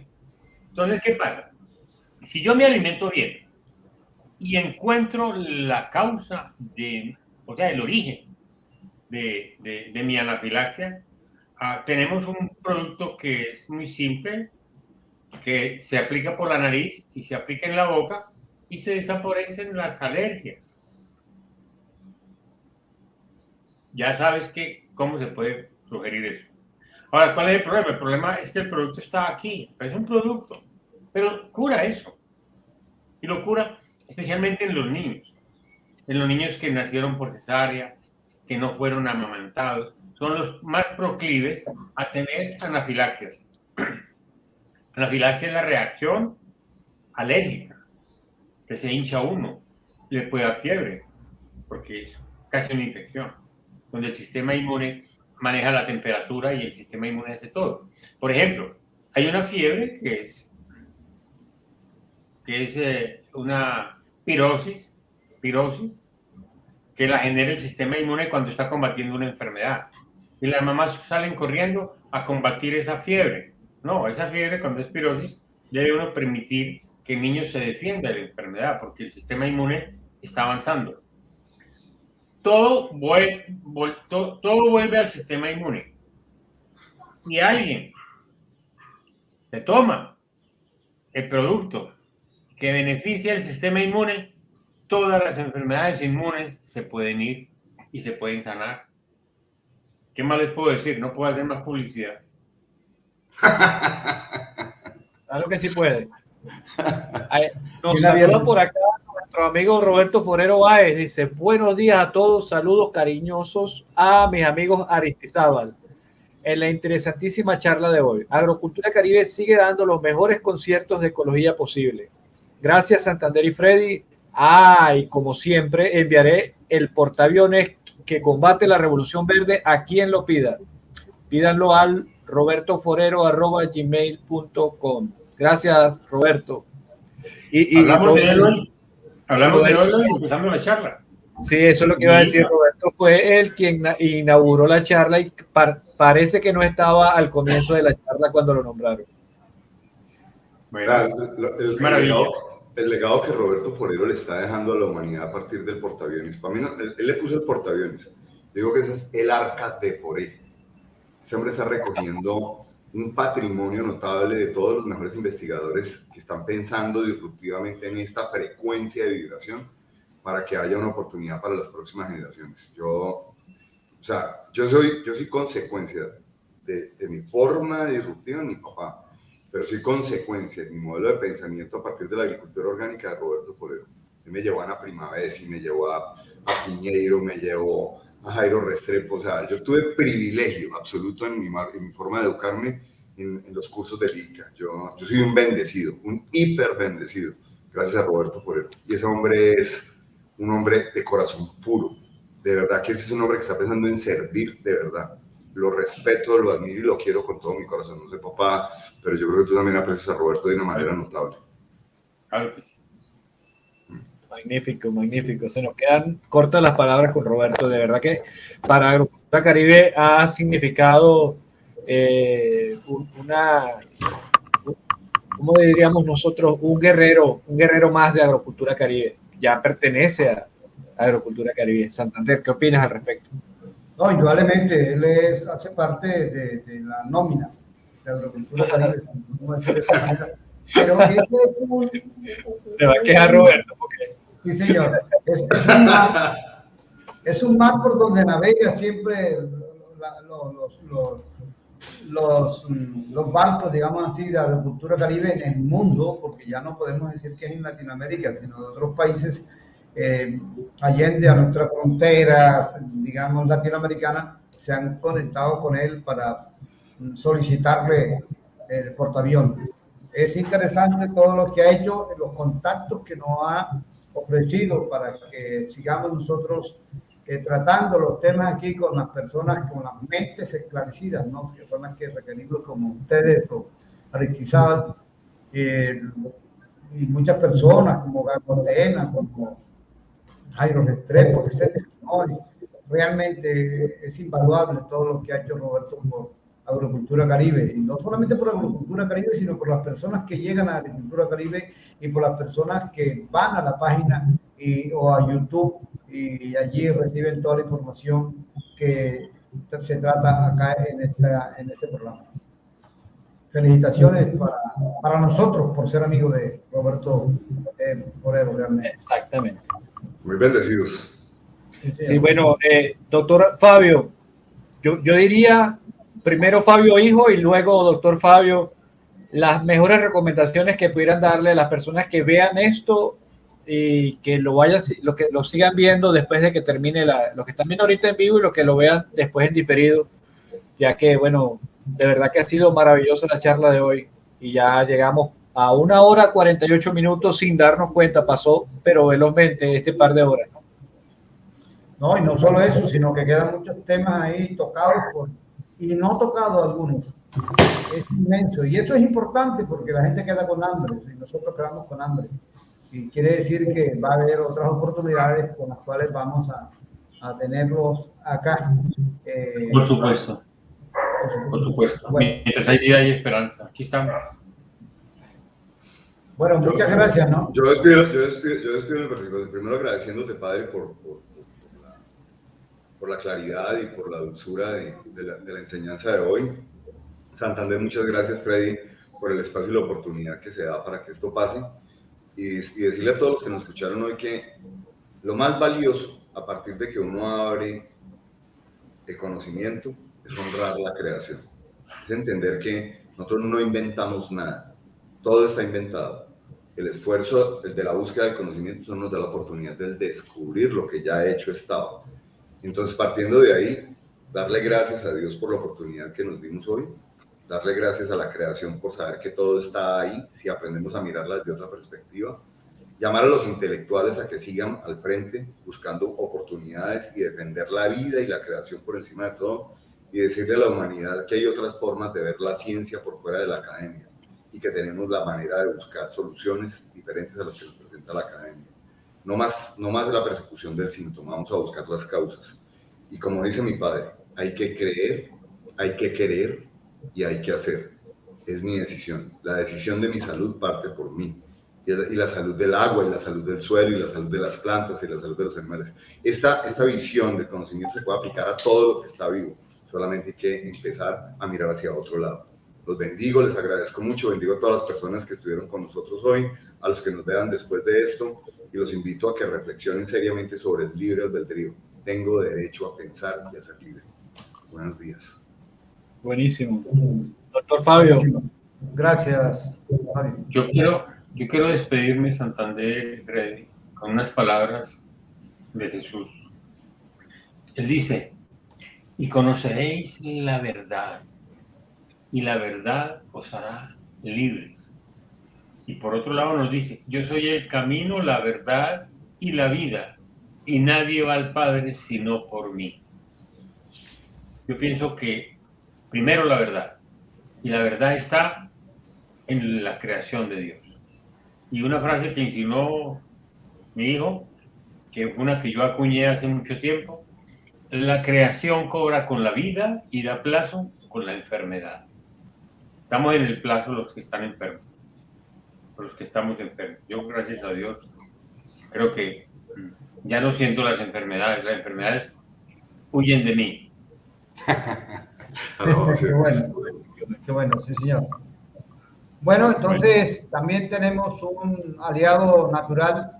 Entonces, ¿qué pasa? Si yo me alimento bien y encuentro la causa el origen de mi anafilaxia, tenemos un producto que es muy simple, que se aplica por la nariz y se aplica en la boca y se desaparecen las alergias. Ya sabes cómo se puede sugerir eso. Ahora, ¿cuál es el problema? El problema es que el producto está aquí, es un producto, pero cura eso. Y lo cura especialmente en los niños que nacieron por cesárea, que no fueron amamantados, son los más proclives a tener anafilaxias. Anafilaxia es la reacción alérgica, que se hincha uno, le puede dar fiebre, porque es casi una infección, donde el sistema inmune maneja la temperatura y el sistema inmune hace todo. Por ejemplo, hay una fiebre que es una pirosis, que la genera el sistema inmune cuando está combatiendo una enfermedad. Y las mamás salen corriendo a combatir esa fiebre. No, esa fiebre cuando es pirosis debe uno permitir que el niño se defienda de la enfermedad porque el sistema inmune está avanzando. Todo vuelve al sistema inmune. Y alguien se toma el producto que beneficia el sistema inmune, todas las enfermedades inmunes se pueden ir y se pueden sanar ¿Qué más les puedo decir? No puedo hacer más publicidad. Claro que sí puede. Nos saluda por acá nuestro amigo Roberto Forero Báez. Dice: buenos días a todos, saludos cariñosos a mis amigos Aristizábal. En la interesantísima charla de hoy, Agrocultura Caribe sigue dando los mejores conciertos de ecología posible. Gracias, Santander y Freddy. Y como siempre, enviaré el portaaviones que combate la Revolución Verde a quien lo pida. Pídanlo al robertoforero@gmail.com. Gracias, Roberto. Hablamos de él hoy. Hablamos de él hoy empezando la charla. Sí, eso es lo que iba a decir. Roberto fue el quien inauguró la charla y parece que no estaba al comienzo de la charla cuando lo nombraron. Bueno, el legado que Roberto Forero le está dejando a la humanidad a partir del portaaviones. Para mí, él le puso el portaaviones. Digo que ese es el arca de Foré. Este hombre está recogiendo un patrimonio notable de todos los mejores investigadores que están pensando disruptivamente en esta frecuencia de vibración para que haya una oportunidad para las próximas generaciones. Yo soy consecuencia de mi forma disruptiva en mi papá, pero soy consecuencia de mi modelo de pensamiento a partir de la agricultura orgánica de Roberto Forero. Él me llevó a Ana Primavesi, me llevó a Piñeiro, me llevó a Jairo Restrepo. O sea, yo tuve privilegio absoluto en mi forma de educarme en los cursos del ICA. Yo soy un bendecido, un hiper bendecido, gracias a Roberto Forero. Y ese hombre es un hombre de corazón puro. De verdad que ese es un hombre que está pensando en servir de verdad. Lo respeto, lo admiro y lo quiero con todo mi corazón. No sé, papá, pero yo creo que tú también aprecias a Roberto de una manera notable. Claro que sí. Magnífico, magnífico. Se nos quedan cortas las palabras con Roberto. De verdad que para Agrocultura Caribe ha significado ¿cómo diríamos nosotros? Un guerrero más de Agrocultura Caribe. Ya pertenece a Agrocultura Caribe. Santander, ¿qué opinas al respecto? No, indudablemente, él hace parte de la nómina de Agrocultura Caribe, no decir de esa manera. Pero se va a quejar Roberto. Porque... Sí, señor. Es un mar por donde navega siempre los barcos, digamos así, de Agrocultura Caribe en el mundo, porque ya no podemos decir que es en Latinoamérica, sino de otros países allende a nuestras fronteras, digamos, latinoamericanas, se han conectado con él para solicitarle el portaavión. Es interesante todo lo que ha hecho, los contactos que nos ha ofrecido para que sigamos nosotros tratando los temas aquí con las personas, con las mentes esclarecidas, ¿no? Que son las que requerimos, como ustedes, como Aristizábal, y muchas personas como Gardena, como Jairo Restrepo, etc. ¿no? Realmente es invaluable todo lo que ha hecho Roberto por Agrocultura Caribe, y no solamente por Agrocultura Caribe, sino por las personas que llegan a Agricultura Caribe y por las personas que van a la página o a YouTube y allí reciben toda la información que se trata acá en este programa. Felicitaciones para nosotros por ser amigos de Roberto Forero, realmente. Exactamente. Muy bendecidos. Sí, bueno, doctor Fabio, yo diría primero Fabio hijo y luego doctor Fabio, las mejores recomendaciones que pudieran darle a las personas que vean esto y que lo sigan viendo después de que termine los que están viendo ahorita en vivo y los que lo vean después en diferido, ya que, bueno, de verdad que ha sido maravillosa la charla de hoy y ya llegamos a 1 hora 48 minutos sin darnos cuenta, pasó pero velozmente este par de horas, ¿no? No, y no solo eso, sino que quedan muchos temas ahí tocados y no tocados algunos. Es inmenso. Y esto es importante porque la gente queda con hambre y nosotros quedamos con hambre. Y quiere decir que va a haber otras oportunidades con las cuales vamos a tenerlos acá. Por supuesto. Por supuesto. Bueno, mientras hay vida hay esperanza. Aquí estamos. Bueno, muchas gracias, ¿no? Yo despido el versículo. Primero agradeciéndote, Padre, por la claridad y por la dulzura de la enseñanza de hoy. Santander, muchas gracias, Freddy, por el espacio y la oportunidad que se da para que esto pase. Y decirle a todos los que nos escucharon hoy que lo más valioso, a partir de que uno abre de conocimiento es honrar la creación. Es entender que nosotros no inventamos nada, todo está inventado. El esfuerzo de la búsqueda del conocimiento nos da la oportunidad de descubrir lo que ya hecho estaba. Entonces, partiendo de ahí, darle gracias a Dios por la oportunidad que nos dimos hoy, darle gracias a la creación por saber que todo está ahí, si aprendemos a mirarla desde otra perspectiva, llamar a los intelectuales a que sigan al frente buscando oportunidades y defender la vida y la creación por encima de todo, y decirle a la humanidad que hay otras formas de ver la ciencia por fuera de la academia y que tenemos la manera de buscar soluciones diferentes a las que nos presenta la academia. No más de la persecución del síntoma, vamos a buscar las causas. Y como dice mi padre, hay que creer, hay que querer y hay que hacer. Es mi decisión. La decisión de mi salud parte por mí. Y la salud del agua, y la salud del suelo, y la salud de las plantas, y la salud de los animales. Esta visión de conocimiento se puede aplicar a todo lo que está vivo. Solamente hay que empezar a mirar hacia otro lado. Los bendigo, les agradezco mucho, bendigo a todas las personas que estuvieron con nosotros hoy, a los que nos vean después de esto, y los invito a que reflexionen seriamente sobre el libre albedrío. Tengo derecho a pensar y a ser libre. Buenos días. Buenísimo. Doctor Fabio. Gracias, Fabio. Yo quiero despedirme, Santander, Freddy, con unas palabras de Jesús. Él dice, y conoceréis la verdad, y la verdad os hará libres. Y por otro lado nos dice, yo soy el camino, la verdad y la vida, y nadie va al Padre sino por mí. Yo pienso que primero la verdad, y la verdad está en la creación de Dios. Y una frase que insinuó mi hijo, que fue una que yo acuñé hace mucho tiempo, la creación cobra con la vida y da plazo con la enfermedad. Estamos en el plazo los que están enfermos, los que estamos enfermos. Yo, gracias a Dios, creo que ya no siento las enfermedades huyen de mí. Qué bueno, sí señor. Bueno, entonces también tenemos un aliado natural.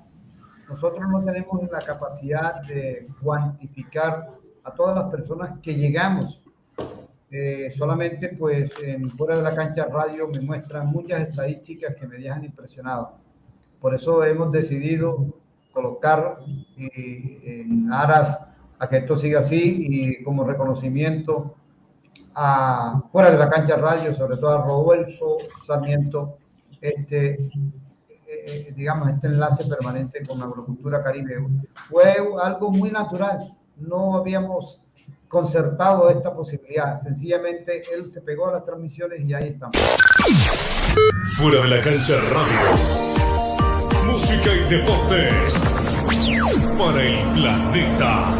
Nosotros no tenemos la capacidad de cuantificar a todas las personas que llegamos. Solamente pues en Fuera de la Cancha Radio me muestran muchas estadísticas que me dejan impresionado. Por eso hemos decidido colocar en aras a que esto siga así y como reconocimiento a Fuera de la Cancha Radio, sobre todo a Rodolfo Sarmiento, digamos, este enlace permanente con Agrocultura Caribe. Fue algo muy natural, no habíamos concertado esta posibilidad, sencillamente él se pegó a las transmisiones y ahí estamos. Fuera de la Cancha Radio, música y deportes para el planeta.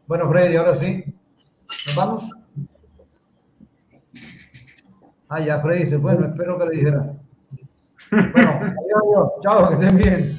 Bueno, Freddy, ahora sí, ¿nos vamos? Ya Freddy dice, bueno, espero que le dijera. Bueno, adiós, chao, que estén bien.